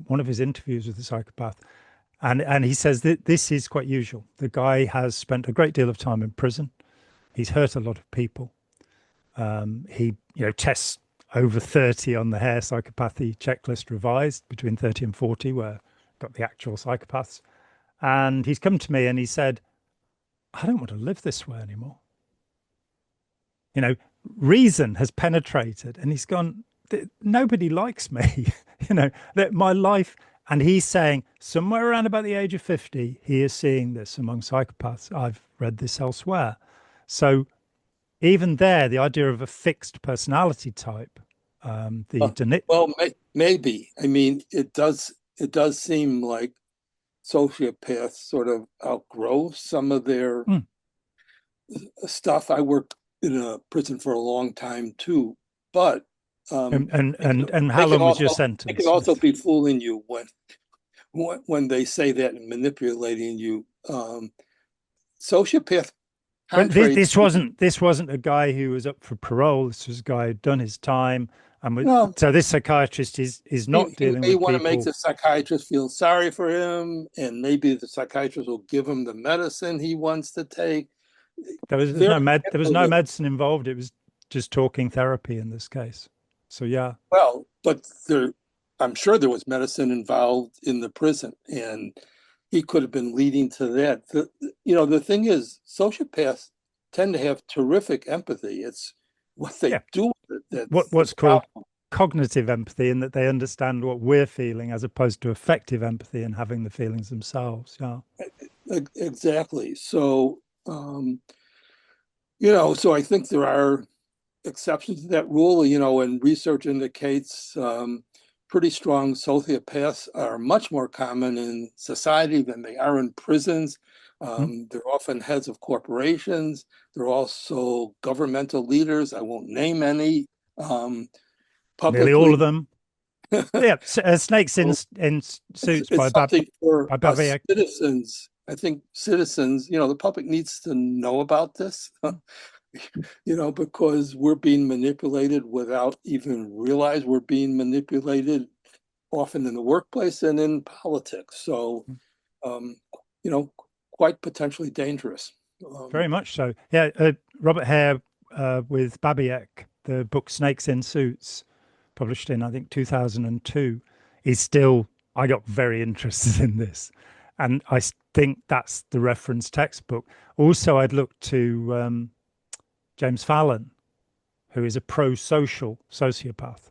one of his interviews with the psychopath. And he says that this is quite usual. The guy has spent a great deal of time in prison. He's hurt a lot of people. He tests over 30 on the Hare psychopathy checklist revised between 30 and 40, where got the actual psychopaths. And he's come to me and he said, I don't want to live this way anymore. Reason has penetrated and he's gone, nobody likes me. That my life And he's saying somewhere around about the age of 50, he is seeing this among psychopaths. I've read this elsewhere. So even there, the idea of a fixed personality type, Uh, well, maybe. I mean, it does seem like sociopaths sort of outgrow some of their Mm. stuff. I worked in a prison for a long time too, but um, And they how can long was your also they can sentence? also be fooling you when they say that and manipulating you. Sociopath But contrary to this wasn't a guy who was up for parole. This was a guy who'd done his time, and no, so this psychiatrist is he, not he dealing may with want to make people. the psychiatrist feel sorry for him, and maybe the psychiatrist will give him the medicine he wants to take. There's Very no there was no manipulative. medicine involved. It was just talking therapy in this case. So yeah, Well, but I'm sure there was medicine involved in the prison, and he could have been leading to that. The thing is, sociopaths tend to have terrific empathy. It's what they yeah. do with it that's the What's called problem. cognitive empathy, in that they understand what we're feeling, as opposed to affective empathy and having the feelings themselves. Yeah. Exactly. So I think there are exceptions to that rule, and research indicates pretty strong sociopaths are much more common in society than they are in prisons. Hmm? They're often heads of corporations. They're also governmental leaders. I won't name any Nearly all publicly. of them. Yeah, Snakes in It's, Suits it's something for by us Babiak. citizens. I think citizens, the public needs to know about this. Because we're being manipulated without even realize we're being manipulated, often in the workplace and in politics. So, um, you know, quite potentially dangerous. Um, Very much so. Yeah, Robert Hare with Babiak, the book Snakes in Suits, published in, I think, 2002, is still, I got very interested in this. And think that's the reference textbook. Also, I'd looked to James Fallon, who is a pro-social sociopath.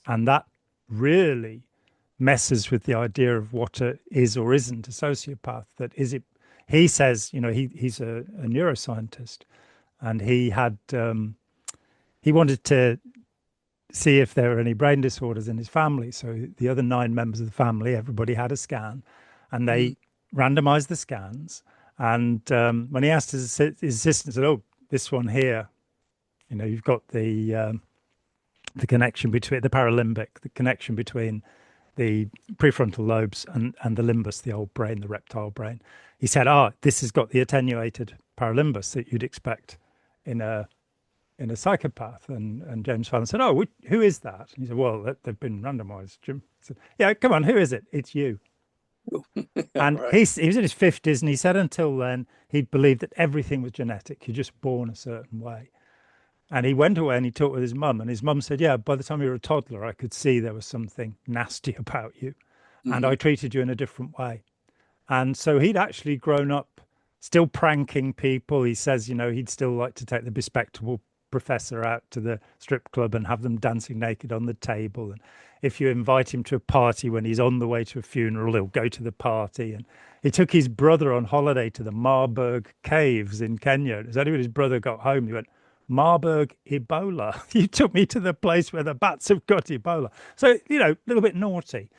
And that really messes with the idea of what is or isn't a sociopath. That is it. He says, he's a neuroscientist, and he wanted to see if there were any brain disorders in his family. So the other 9 members of the family, everybody had a scan, and they randomized the scans. And when he asked his assistant, said, "Oh, this one here, you've got the connection between the paralimbic, the connection between the prefrontal lobes and the limbus, the old brain, the reptile brain." He said, this has got the attenuated paralimbus that you'd expect in a psychopath. And James Fallon said, who is that? And he said, well, they've been randomized, Jim. I said, yeah, come on, who is it? It's you. yeah, And right. he was in his 50s, and he said until then, he'd believed that everything was genetic. You're just born a certain way. And he went away and he talked with his mum, and his mum said, yeah, by the time you were a toddler, I could see there was something nasty about you. And I Mhm. treated you in a different way. And so he'd actually grown up still pranking people. He says, he'd still like to take the bespectacled professor out to the strip club and have them dancing naked on the table. And if you invite him to a party when he's on the way to a funeral, he'll go to the party. And he took his brother on holiday to the Marburg caves in Kenya. It was only when his brother got home, he went, Marburg Ebola. You took me to the place where the bats have got Ebola. So, a little bit naughty,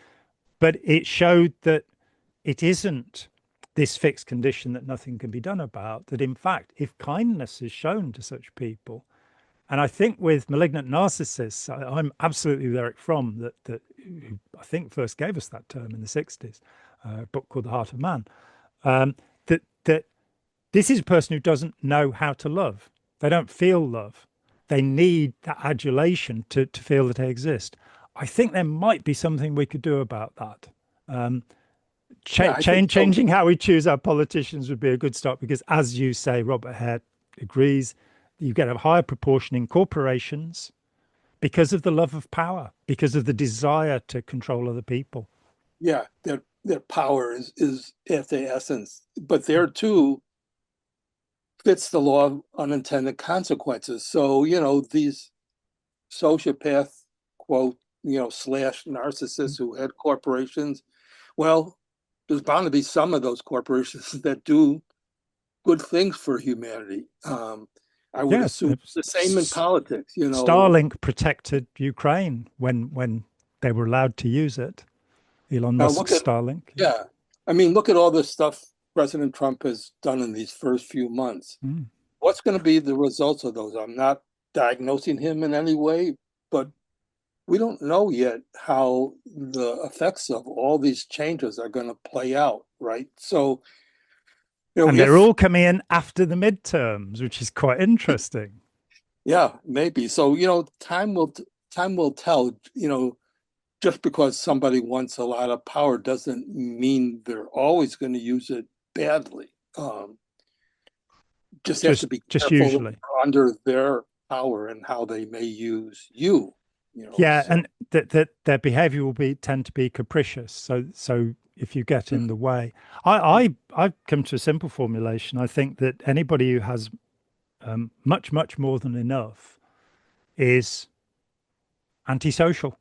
but it showed that it isn't this fixed condition that nothing can be done about, that in fact, if kindness is shown to such people, and I think with malignant narcissists, I'm absolutely with Eric Fromm, that who I think first gave us that term in the 60s, a book called The Heart of Man, that this is a person who doesn't know how to love. They don't feel love. They need that adulation to feel that they exist. I think there might be something we could do about that. Um, Yeah, I think so. changing how we choose our politicians would be a good start, because, as you say, Robert Hare agrees, you get a higher proportion in corporations because of the love of power, because of the desire to control other people. Yeah, their power is at the essence, but there too fits the law of unintended consequences. So, these sociopath quote, slash narcissists who had corporations, Well, there's bound to be some of those corporations that do good things for humanity. I would Yes, assume the same in politics, you know. Starlink protected Ukraine when they were allowed to use it. Elon Now Musk's look at, Starlink. yeah, I mean, look at all the stuff President Trump has done in these first few months. Mm. What's going to be the results of those? I'm not diagnosing him in any way, but we don't know yet how the effects of all these changes are going to play out, right? So, And they're if all coming in after the midterms, which is quite interesting. yeah, maybe. So, time will tell. Just because somebody wants a lot of power doesn't mean they're always going to use it badly. Just have to be Just careful usually. under their power and how they may use you. Yeah, So and that their behavior will be tend to be capricious. So if you get in the way, I've come to a simple formulation. I think that anybody who has much more than enough is antisocial.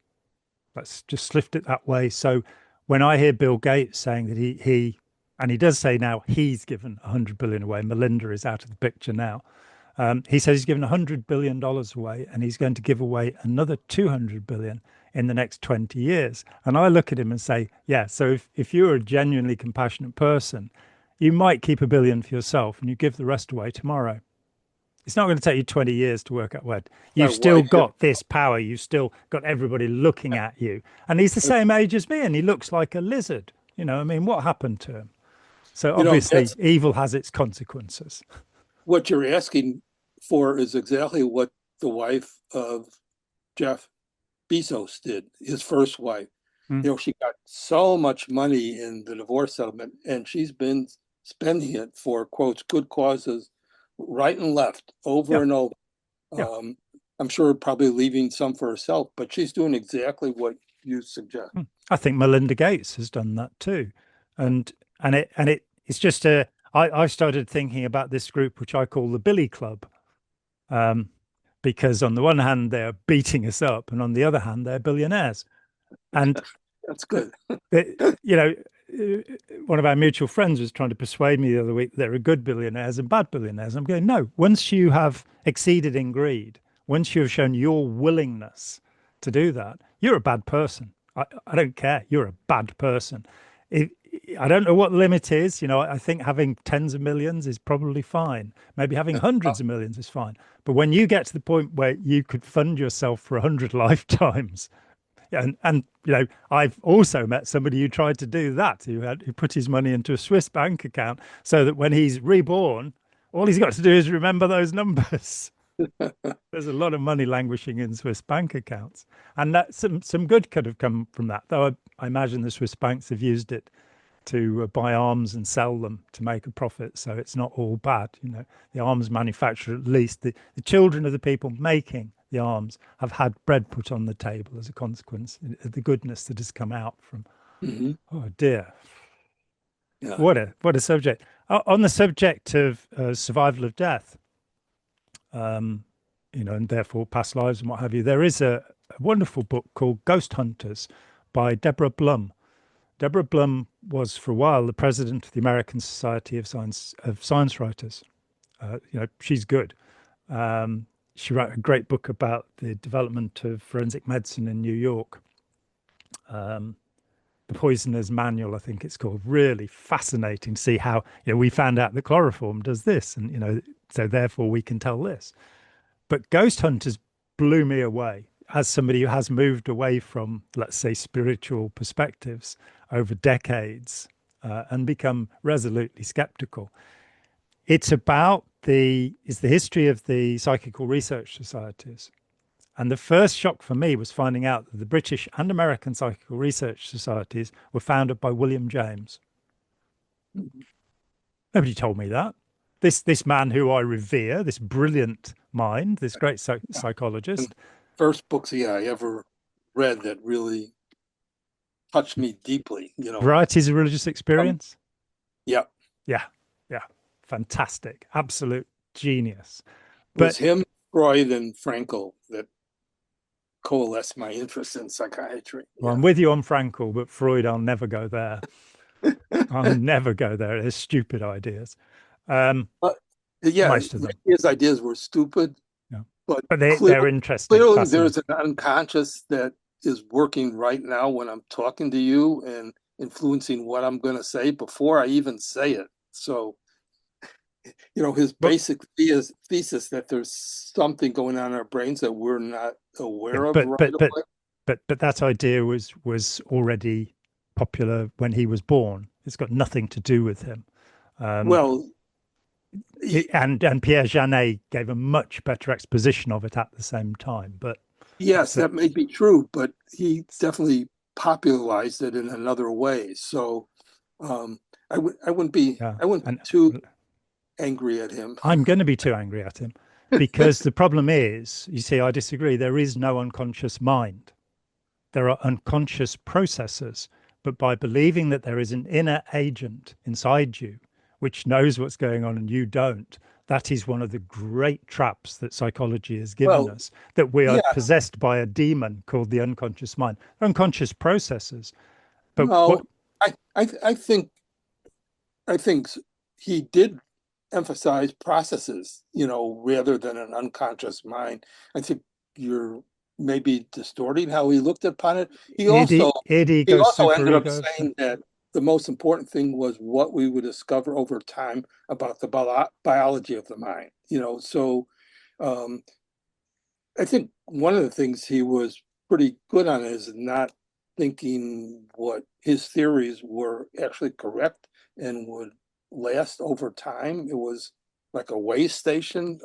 Let's just lift it that way. So when I hear Bill Gates saying that he and he does say now he's given 100 billion away, Melinda is out of the picture now. He says he's given $100 billion away, and he's going to give away another 200 billion in the next 20 years. And I look at him and say, yeah, so if you're a genuinely compassionate person, you might keep a billion for yourself and you give the rest away tomorrow. It's not going to take you 20 years to work out what. my You've still wife, got this power. You've still got everybody looking at you. And he's the same age as me, and he looks like a lizard. I mean, what happened to him? So obviously, that's evil has its consequences. what you're asking for is exactly what the wife of Jeff Bezos did, his first wife. Mm. She got so much money in the divorce settlement, and she's been spending it for quotes good causes, right and left, over Yeah, and over. yeah. Um, I'm sure probably leaving some for herself, but she's doing exactly what you suggest. I think Melinda Gates has done that too, and it's just I started thinking about this group which I call the Billy Club, um, because on the one hand they're beating us up, and on the other hand they're billionaires, and That's good. they, you know. One of our mutual friends was trying to persuade me the other week that there are good billionaires and bad billionaires. I'm going, no, once you have exceeded in greed, once you have shown your willingness to do that, you're a bad person. I don't care. You're a bad person. It, I don't know what the limit is. I think having tens of millions is probably fine. Maybe having hundreds of millions is fine. But when you get to the point where you could fund yourself for 100 lifetimes, and I've also met somebody who tried to do that, who put his money into a Swiss bank account so that when he's reborn, all he's got to do is remember those numbers. There's a lot of money languishing in Swiss bank accounts, and that some good could have come from that. Though I imagine the Swiss banks have used it to buy arms and sell them to make a profit, so it's not all bad. The arms manufacturer, at least the children of the people making the arms, have had bread put on the table as a consequence of the goodness that has come out from. Mm-hmm. Oh dear, Yeah. what a subject. On the subject of survival of death, and therefore past lives and what have you, there is a wonderful book called Ghost Hunters by Deborah Blum. Deborah Blum was for a while the president of the American Society of Science Writers. She's good. She wrote a great book about the development of forensic medicine in New York. The Poisoner's Manual, I think it's called. Really fascinating to see how we found out that chloroform does this, and so therefore we can tell this. But Ghost Hunters blew me away as somebody who has moved away from, let's say, spiritual perspectives over decades, and become resolutely skeptical. It's the history of the psychical research societies. And the first shock for me was finding out that the British and American psychical research societies were founded by William James. Nobody told me that. This man who I revere, this brilliant mind, this great And psychologist. first books, I ever read that really touched me deeply. Varieties of Religious Um, Experience. yeah, Yeah, yeah, fantastic, absolute genius. it was But him, Freud, and Frankel that coalesce my interest in psychiatry. Well, Yeah. I'm with you on Frankel, but Freud, I'll never go there. I'll never go there. They're stupid ideas. Um, But yeah, most of them. his ideas were stupid, Yeah. but But clearly, they're interesting, clearly fascinating. there's an unconscious that is working right now when I'm talking to you and influencing what I'm going to say before I even say it. So, his But basic thesis that there's something going on in our brains that we're not yeah, aware of right away. but that idea was already popular when he was born. It's got nothing to do with him. Um, Well, and Pierre Janet gave a much better exposition of it at the same time. But yes, it's that may be true, but he definitely popularized it in another way. So I wouldn't be yeah, and too angry at him. I'm going to be too angry at him because the problem is, you see, I disagree. There is no unconscious mind. There are unconscious processes, but by believing that there is an inner agent inside you which knows what's going on and you don't, that is one of the great traps that psychology has given Well, us, that we are yeah, possessed by a demon called the unconscious mind. Unconscious processes. But what, no, I think he did emphasize processes, rather than an unconscious mind. I think you're maybe distorting how he looked upon it. He id, also id he ego, also ended up superego? saying that the most important thing was what we would discover over time about the biology of the mind. So um, I think one of the things he was pretty good on is not thinking what his theories were actually correct and would last over time. It was like a way station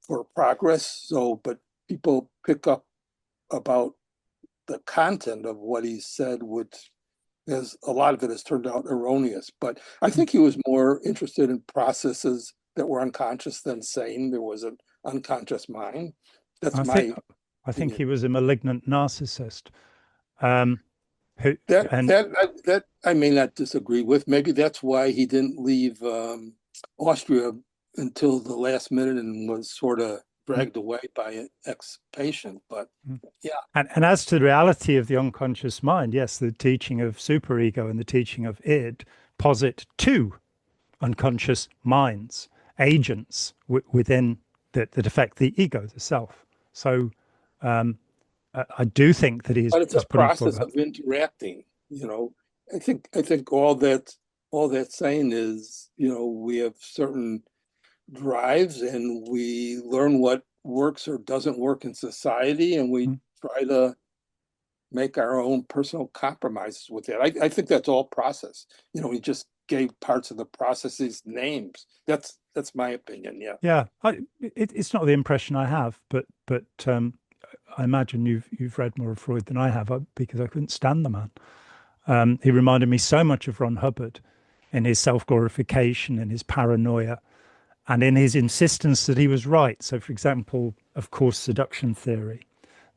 for progress. So, but people pick up about the content of what he said, which is a lot of it has turned out erroneous. But I think he was more interested in processes that were unconscious than saying there was an unconscious mind. That's I think my I think opinion. he was a malignant narcissist. Um, who That and that that I may not disagree with. Maybe that's why he didn't leave Austria until the last minute and was sort of dragged away by an ex-patient. But yeah, and as to the reality of the unconscious mind, yes, the teaching of superego and the teaching of id posit two unconscious minds, agents within that affect the ego, the self. So I do think that but it's a he's putting process forward. of interacting. I think all that's saying is, we have certain drives and we learn what works or doesn't work in society, and we try to make our own personal compromises with it. I think that's all process. We just gave parts of the processes names. That's my opinion. Yeah. Yeah, it's not the impression I have, but I imagine you've read more of Freud than I have because I couldn't stand the man. He reminded me so much of Ron Hubbard in his self-glorification, in his paranoia, and in his insistence that he was right. So, for example, of course, seduction theory.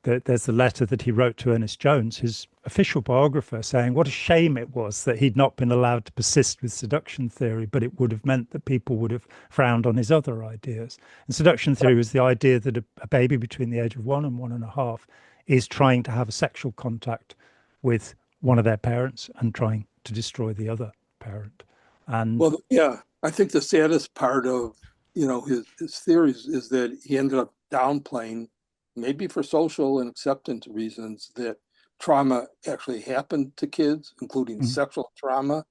There's the letter that he wrote to Ernest Jones, his official biographer, saying what a shame it was that he'd not been allowed to persist with seduction theory, but it would have meant that people would have frowned on his other ideas. And seduction theory was the idea that a baby between the age of 1 and 1.5 is trying to have a sexual contact with one of their parents and trying to destroy the other parent. And Well, yeah, I think the saddest part of, his theories is that he ended up downplaying, maybe for social and acceptance reasons, that trauma actually happened to kids, including mm, sexual trauma,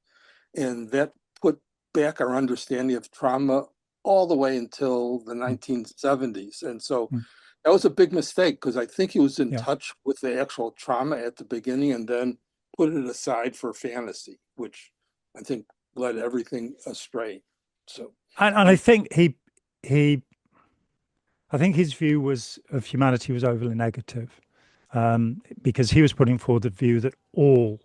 and that put back our understanding of trauma all the way until the mm, 1970s. And so mm, that was a big mistake because I think he was in yeah. touch with the actual trauma at the beginning and then put it aside for fantasy, which I think led everything astray. So, And I think he I think his view was of humanity was overly negative, because he was putting forward the view that all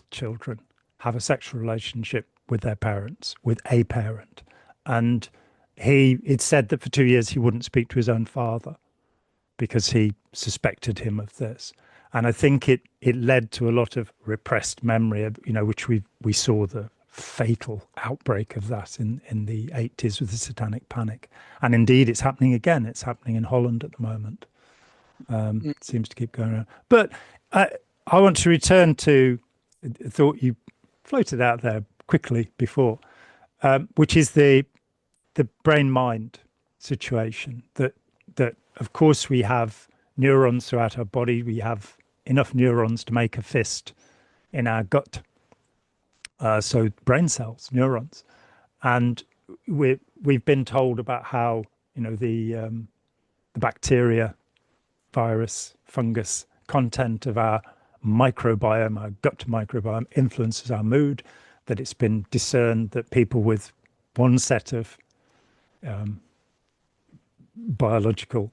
children have a sexual relationship with their parents, with a parent, and it said that for 2 years he wouldn't speak to his own father because he suspected him of this. And I think it led to a lot of repressed memory, which we saw the fatal outbreak of that in the 80s with the Satanic Panic. And indeed, it's happening again. It's happening in Holland at the moment. It seems to keep going around. But I want to return to a thought you floated out there quickly before, which is the brain-mind situation. That of course we have neurons throughout our body. We have enough neurons to make a fist in our gut. So brain cells, neurons, and we've been told about how the bacteria, virus, fungus content of our microbiome, our gut microbiome, influences our mood. That it's been discerned that people with one set of biological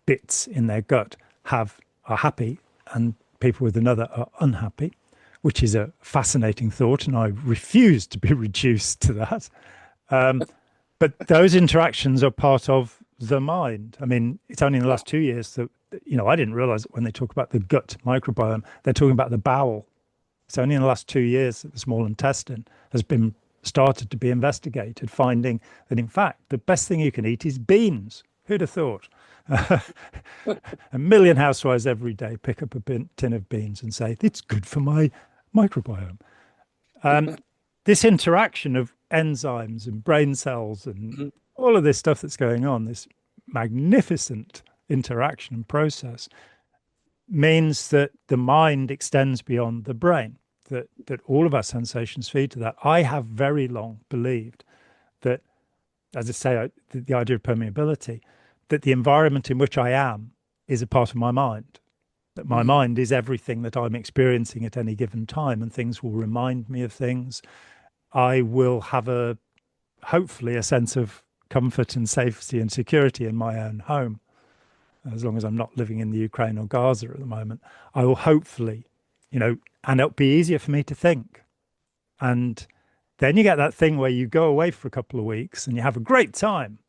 bits in their gut are happy, and people with another are unhappy, which is a fascinating thought, and I refuse to be reduced to that. But those interactions are part of the mind. I mean, it's only in the last 2 years that, I didn't realize that when they talk about the gut microbiome, they're talking about the bowel. It's only in the last 2 years that the small intestine has been started to be investigated, finding that, in fact, the best thing you can eat is beans. Who'd have thought? A million housewives every day pick up a tin of beans and say, it's good for my microbiome. This interaction of enzymes and brain cells and all of this stuff that's going on, this magnificent interaction and process, means that the mind extends beyond the brain, that all of our sensations feed to that. I have very long believed that, as I say, the idea of permeability, that the environment in which I am is a part of my mind, that my mind is everything that I'm experiencing at any given time, and things will remind me of things. I will have hopefully a sense of comfort and safety and security in my own home, as long as I'm not living in the Ukraine or Gaza at the moment. I will hopefully, and it'll be easier for me to think. And then you get that thing where you go away for a couple of weeks and you have a great time,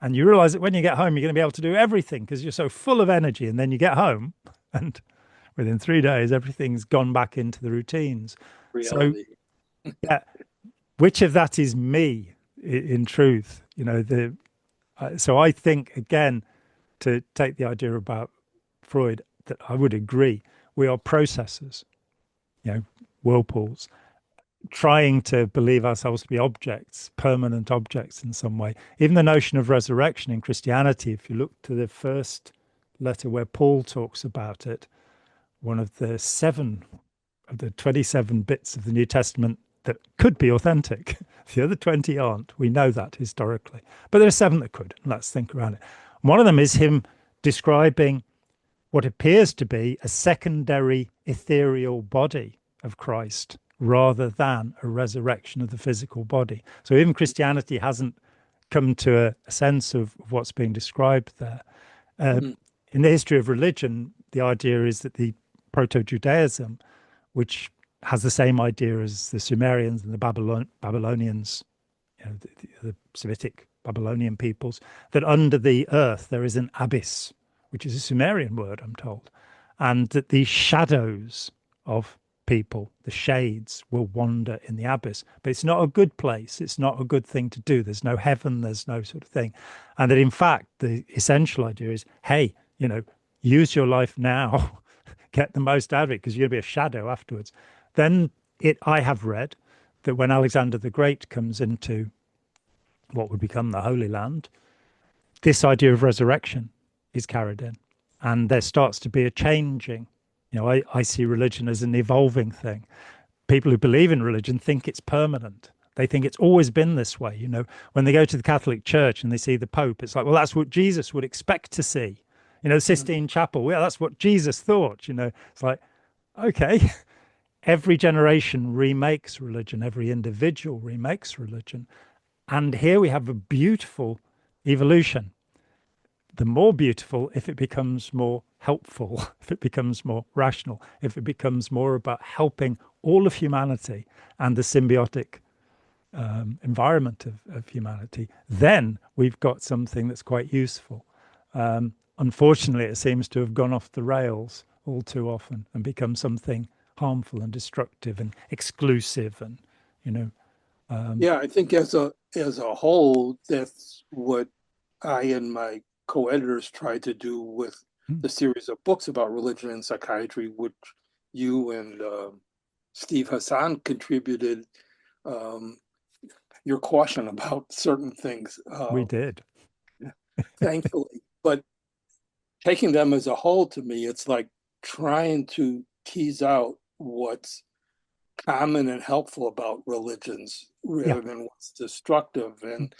and you realize that when you get home, you're going to be able to do everything because you're so full of energy. And then you get home, and within 3 days, everything's gone back into the routines. Reality. So, yeah, which of that is me in truth? So I think, again, to take the idea about Freud, that I would agree, we are processors, whirlpools, trying to believe ourselves to be objects, permanent objects in some way. Even the notion of resurrection in Christianity, if you look to the first letter where Paul talks about it, one of the 7 of the 27 bits of the New Testament that could be authentic. The other 20 aren't. We know that historically. But there are 7 that could. Let's think around it. One of them is him describing what appears to be a secondary ethereal body of Christ rather than a resurrection of the physical body. So even Christianity hasn't come to a sense of what's being described there. In the history of religion, the idea is that the Proto-Judaism, which has the same idea as the Sumerians and the Babylonians, the Semitic Babylonian peoples, that under the earth there is an abyss, which is a Sumerian word, I'm told, and that these shadows of people, the shades, will wander in the abyss. But it's not a good place. It's not a good thing to do. There's no heaven. There's no sort of thing. And that, in fact, the essential idea is, hey, use your life now, get the most out of it, because you're going to be a shadow afterwards. Then I have read that when Alexander the Great comes into what would become the Holy Land, this idea of resurrection is carried in. And there starts to be a changing. I see religion as an evolving thing. People who believe in religion think it's permanent. They think it's always been this way. When they go to the Catholic Church and they see the Pope, it's like, well, that's what Jesus would expect to see. The Sistine Chapel, yeah, that's what Jesus thought. It's like, okay, every generation remakes religion. Every individual remakes religion. And here we have a beautiful evolution. The more beautiful if it becomes more helpful, if it becomes more rational, if it becomes more about helping all of humanity and the symbiotic environment of humanity, then we've got something that's quite useful. Unfortunately, it seems to have gone off the rails all too often and become something harmful and destructive and exclusive and, Yeah, I think as a whole, that's what I and my co-editors tried to do with Mm, the series of books about religion and psychiatry, which you and Steve Hassan contributed. Um, your caution about certain things, we did. thankfully, but taking them as a whole, to me, it's like trying to tease out what's common and helpful about religions Yeah. rather than what's destructive. And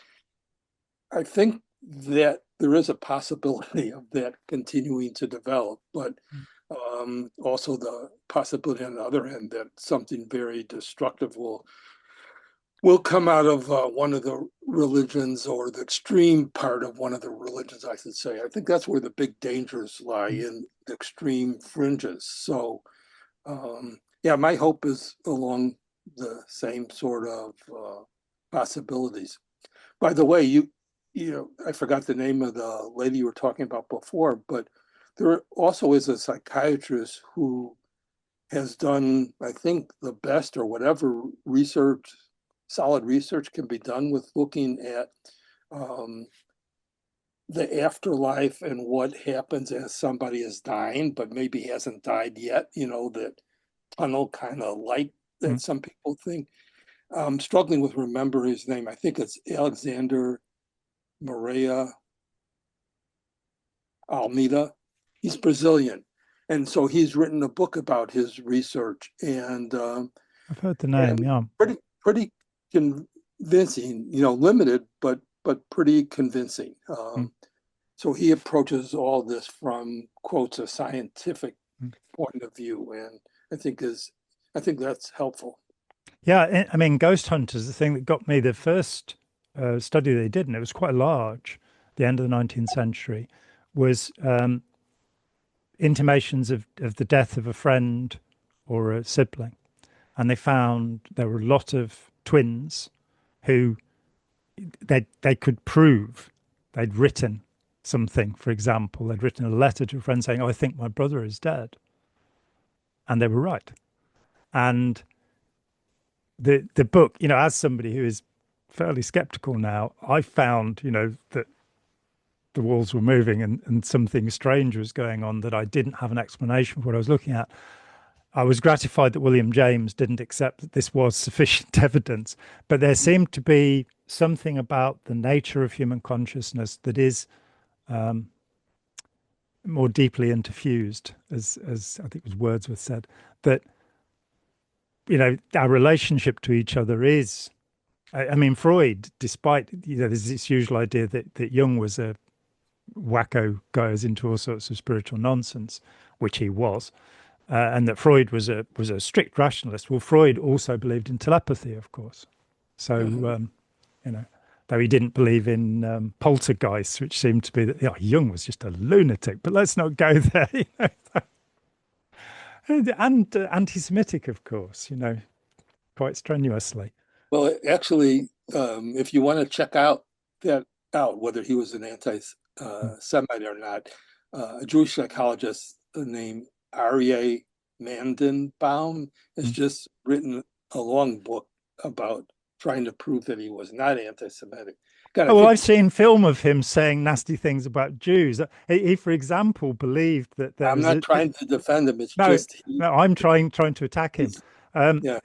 I think that there is a possibility of that continuing to develop, but also the possibility on the other end that something very destructive will come out of one of the religions, or the extreme part of one of the religions, I should say. I think that's where the big dangers lie, Mm. in the extreme fringes. So, yeah, my hope is along the same sort of possibilities. By the way, I forgot the name of the lady you were talking about before, but there also is a psychiatrist who has done, I think, the best or whatever research, solid research can be done with looking at um, the afterlife and what happens as somebody is dying, but maybe hasn't died yet, that tunnel kind of light that Mm. some people think. I'm struggling with remember his name. I think it's Alexander Maria Almeida. He's Brazilian. And so he's written a book about his research, I've heard the name. and Yeah. pretty convincing, limited, but pretty convincing. Mm, So he approaches all this from, quotes, a scientific mm. point of view, and I think that's helpful. Yeah. I mean, Ghost Hunters, the thing that got me, the first study they did, and it was quite large, the end of the 19th century, was intimations of the death of a friend or a sibling. And they found there were a lot of twins who they could prove they'd written something. For example, they'd written a letter to a friend saying, "Oh, I think my brother is dead," and they were right. And the book, as somebody who is fairly skeptical now, I found, that the walls were moving and something strange was going on that I didn't have an explanation for what I was looking at. I was gratified that William James didn't accept that this was sufficient evidence, but there seemed to be something about the nature of human consciousness that is more deeply interfused, as I think it was Wordsworth said, that our relationship to each other is. I mean, Freud, despite there's this usual idea that Jung was a wacko, goes into all sorts of spiritual nonsense, which he was. And that Freud was a strict rationalist. Well, Freud also believed in telepathy, of course. So, you know, though he didn't believe in poltergeists, which seemed to be that Jung was just a lunatic. But let's not go there. And anti-Semitic, of course. Quite strenuously. Well, actually, if you want to check that out, whether he was an anti-Semite or not, a Jewish psychologist named Aryeh Mandenbaum has Mm. just written a long book about trying to prove that he was not anti-Semitic. God, I Oh, well, think I've seen film of him saying nasty things about Jews. He, for example, believed that there I'm was not a trying to defend him. It's no, just no. I'm trying to attack him. he's yeah.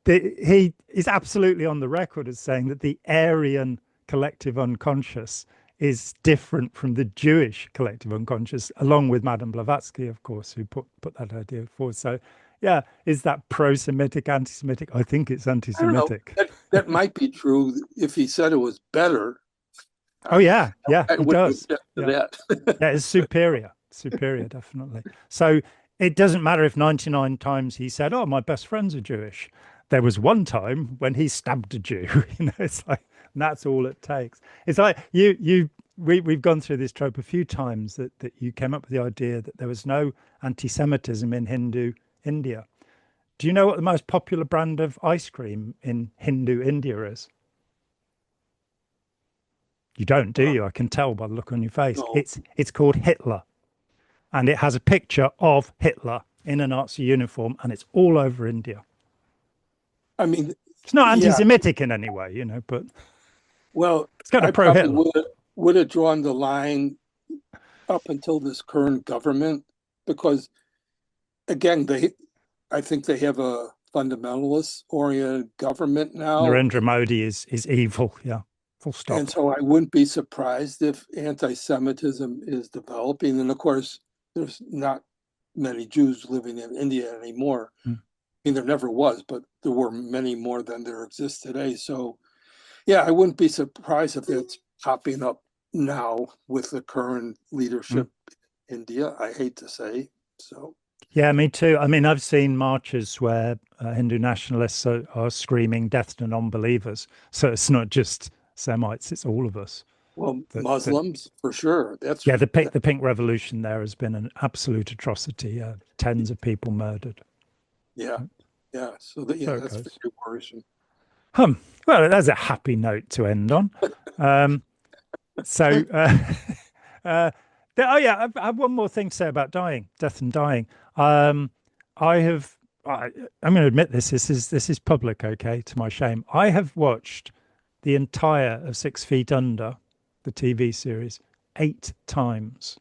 He is absolutely on the record as saying that the Aryan collective unconscious is different from the Jewish collective unconscious, along with Madame Blavatsky, of course, who put that idea forward. So, yeah, is that pro-Semitic, anti-Semitic? I think it's I don't know. anti-Semitic. That might be true if he said it was better. Oh, I, yeah, yeah, I he wouldn't does. object to Yeah. that. Yeah, it's superior, definitely. So it doesn't matter if 99 times he said, "Oh, my best friends are Jewish." There was one time when he stabbed a Jew. It's like, and that's all it takes. It's like we've gone through this trope a few times that you came up with the idea that there was no anti-Semitism in Hindu India. Do you know what the most popular brand of ice cream in Hindu India is? You don't, do you? I can tell by the look on your face. No, It's called Hitler. And it has a picture of Hitler in a Nazi uniform, and it's all over India. I mean, It's not Yeah, anti-Semitic in any way, but well, it's kind I of probably pro-Hitler. would have drawn the line up until this current government, because again, I think they have a fundamentalist oriented government now. Narendra Modi is evil. Yeah, full And stop. so I wouldn't be surprised if anti-Semitism is developing. And of course, there's not many Jews living in India anymore. Mm. I mean, there never was, but there were many more than there exist today. So, yeah, I wouldn't be surprised if it's popping up now with the current Mm. leadership in India. I hate to say so. Yeah, me too. I mean, I've seen marches where Hindu nationalists are screaming death to non-believers. So it's not just Semites; it's all of us. Well, That Muslims for sure. Yeah, the pink revolution there has been an absolute atrocity. Tens of people murdered. yeah, yeah. So So it that's goes. very worrisome. Well, there's a happy note to end on. Um, so, uh, oh yeah, I have one more thing to say about dying, death and dying. Um, I have, I'm going to admit this. This is public, okay? To my shame, I have watched the entire of 6 Feet Under, the TV series, 8 times.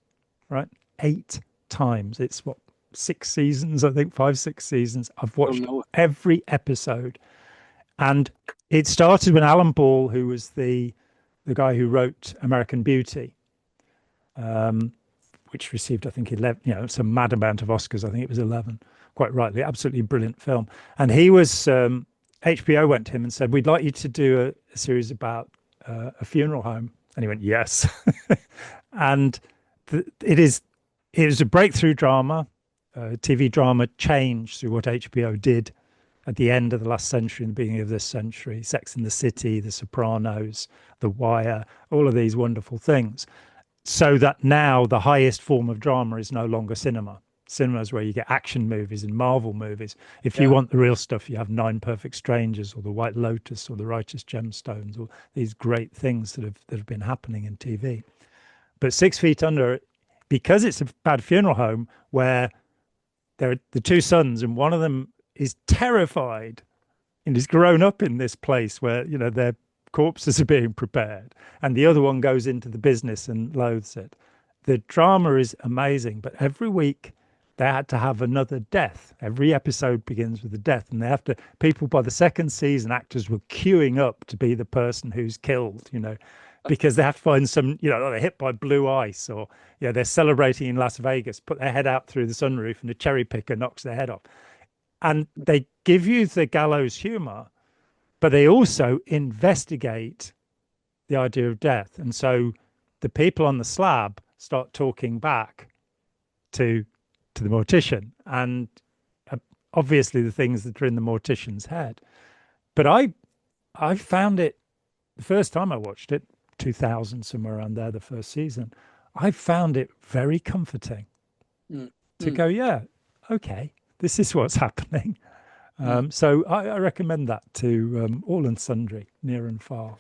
Right, 8 times. It's what, 6 seasons? I think 5, 6 seasons. I've I don't watched know. every episode, and it started when Alan Ball, who was the guy who wrote American Beauty, which received, I think, 11, some mad amount of Oscars. I think it was 11, quite rightly. Absolutely brilliant film. And he was, HBO went to him and said, "We'd like you to do a series about a funeral home." And he went, "Yes." And it is a breakthrough drama, TV drama change through what HBO did at the end of the last century and the beginning of this century. Sex and the City, The Sopranos, The Wire, all of these wonderful things. So that now the highest form of drama is no longer cinema. Cinema is where you get action movies and Marvel movies. If you Yeah. want the real stuff, you have Nine Perfect Strangers or The White Lotus or The Righteous Gemstones, or these great things that have been happening in TV. But 6 Feet Under, because it's a bad funeral home where there are the two sons, and one of them is terrified and is grown up in this place where, their corpses are being prepared, and the other one goes into the business and loathes it. The drama is amazing, but every week they had to have another death. Every episode begins with a death, and they have to, people by the second season, actors were queuing up to be the person who's killed, because they have to find some, they're hit by blue ice, or they're celebrating in Las Vegas, put their head out through the sunroof and a cherry picker knocks their head off. And they give you the gallows humor, but they also investigate the idea of death. And so the people on the slab start talking back to the mortician, and obviously the things that are in the mortician's head. But I found it, the first time I watched it, 2000, somewhere around there, the first season, I found it very comforting Mm. to Mm. go, yeah, okay, this is what's happening. Mm. So I recommend that to all and sundry, near and far.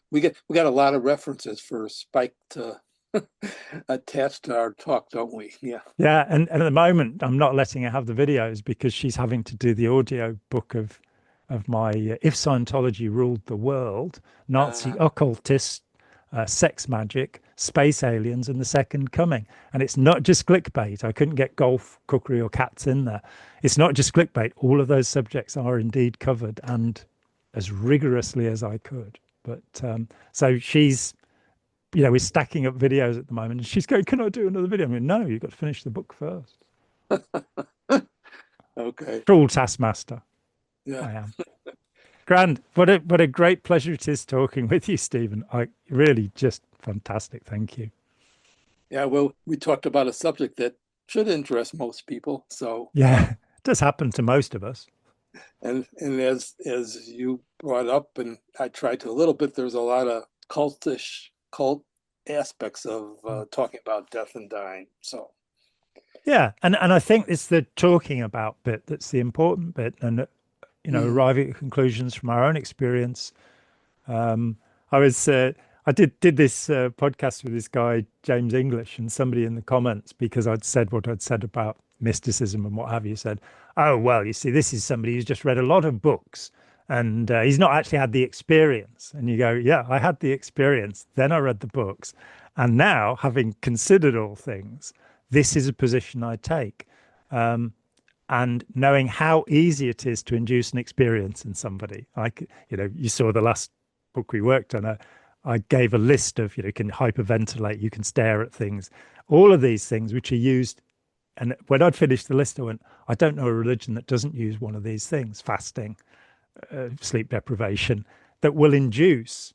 We got a lot of references for Spike to attach to our talk, don't we? Yeah. Yeah, and at the moment I'm not letting her have the videos because she's having to do the audio book of my If Scientology Ruled the World, Nazi occultists, sex magic, space aliens, and the second coming. And it's not just clickbait. I couldn't get golf, cookery, or cats in there. It's not just clickbait. All of those subjects are indeed covered, and as rigorously as I could. But so she's, we're stacking up videos at the moment, and she's going, "Can I do another video?" I mean, no, you've got to finish the book first. Okay. Cruel taskmaster. Yeah. I am. Grand. What a great pleasure it is talking with you, Stephen. I really just fantastic. Thank you. Yeah. Well, we talked about a subject that should interest most people. So Yeah, it does happen to most of us. and as you brought up, and I tried to a little bit, there's a lot of cult aspects of talking about death and dying. So Yeah, and I think it's the talking about bit that's the important bit, and arriving at conclusions from our own experience. I did this podcast with this guy James English, and somebody in the comments, because I'd said what I'd said about mysticism and what have you, said, "Oh well, you see, this is somebody who's just read a lot of books And he's not actually had the experience. And you go, yeah, I had the experience. Then I read the books. And now, having considered all things, this is a position I take. And knowing how easy it is to induce an experience in somebody. Like, you saw the last book we worked on. I gave a list of, you can hyperventilate, you can stare at things, all of these things which are used. And when I'd finished the list, I went, I don't know a religion that doesn't use one of these things, fasting, sleep deprivation, that will induce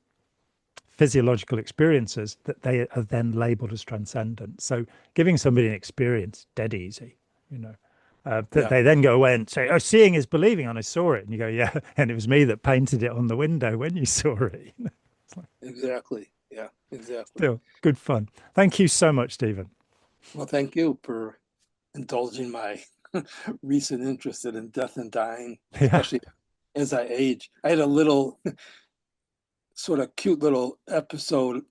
physiological experiences that they are then labeled as transcendent. So giving somebody an experience, dead easy, that they then go away and say, oh, seeing is believing, and I saw it. And you go, yeah, and it was me that painted it on the window when you saw it. Exactly. Yeah, exactly. Still good fun. Thank you so much, Stephen. Well, thank you for indulging my recent interest in death and dying, especially as I age. I had a little sort of cute little episode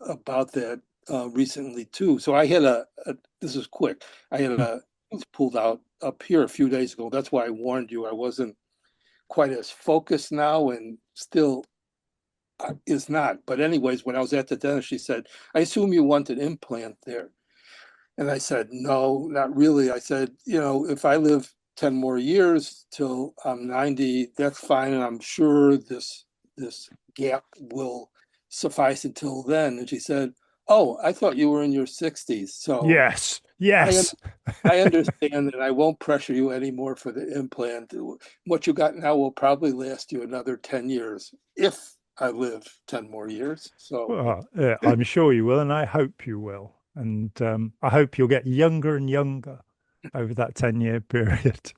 about that recently too. So I had this is quick. I had a tooth pulled out up here a few days ago. That's why I warned you. I wasn't quite as focused now, and still is not. But anyways, when I was at the dentist, she said, I assume you want an implant there. And I said, no, not really. I said, if I live 10 more years till I'm 90, that's fine. And I'm sure this gap will suffice until then. And she said, oh, I thought you were in your 60s. So yes. I understand that I won't pressure you anymore for the implant. What you got now will probably last you another 10 years if I live 10 more years. So well, I'm sure you will, and I hope you will. And I hope you'll get younger and younger over that 10-year period.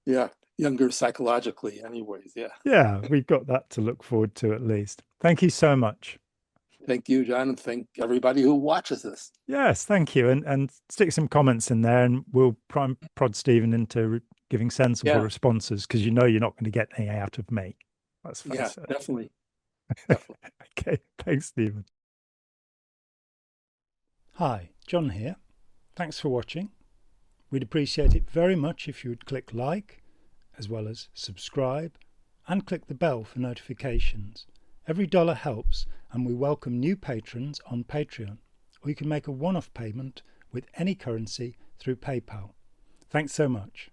Yeah, younger psychologically anyways. Yeah. Yeah, we've got that to look forward to at least. Thank you so much. Thank you, John, and thank everybody who watches this. Yes, thank you. And stick some comments in there, and we'll prod Stephen into giving sensible responses, because you're not going to get any out of me. Let's face it. Definitely. Okay, thanks, Stephen. Hi, John here. Thanks for watching. We'd appreciate it very much if you would click like, as well as subscribe, and click the bell for notifications. Every dollar helps, and we welcome new patrons on Patreon, or you can make a one-off payment with any currency through PayPal. Thanks so much.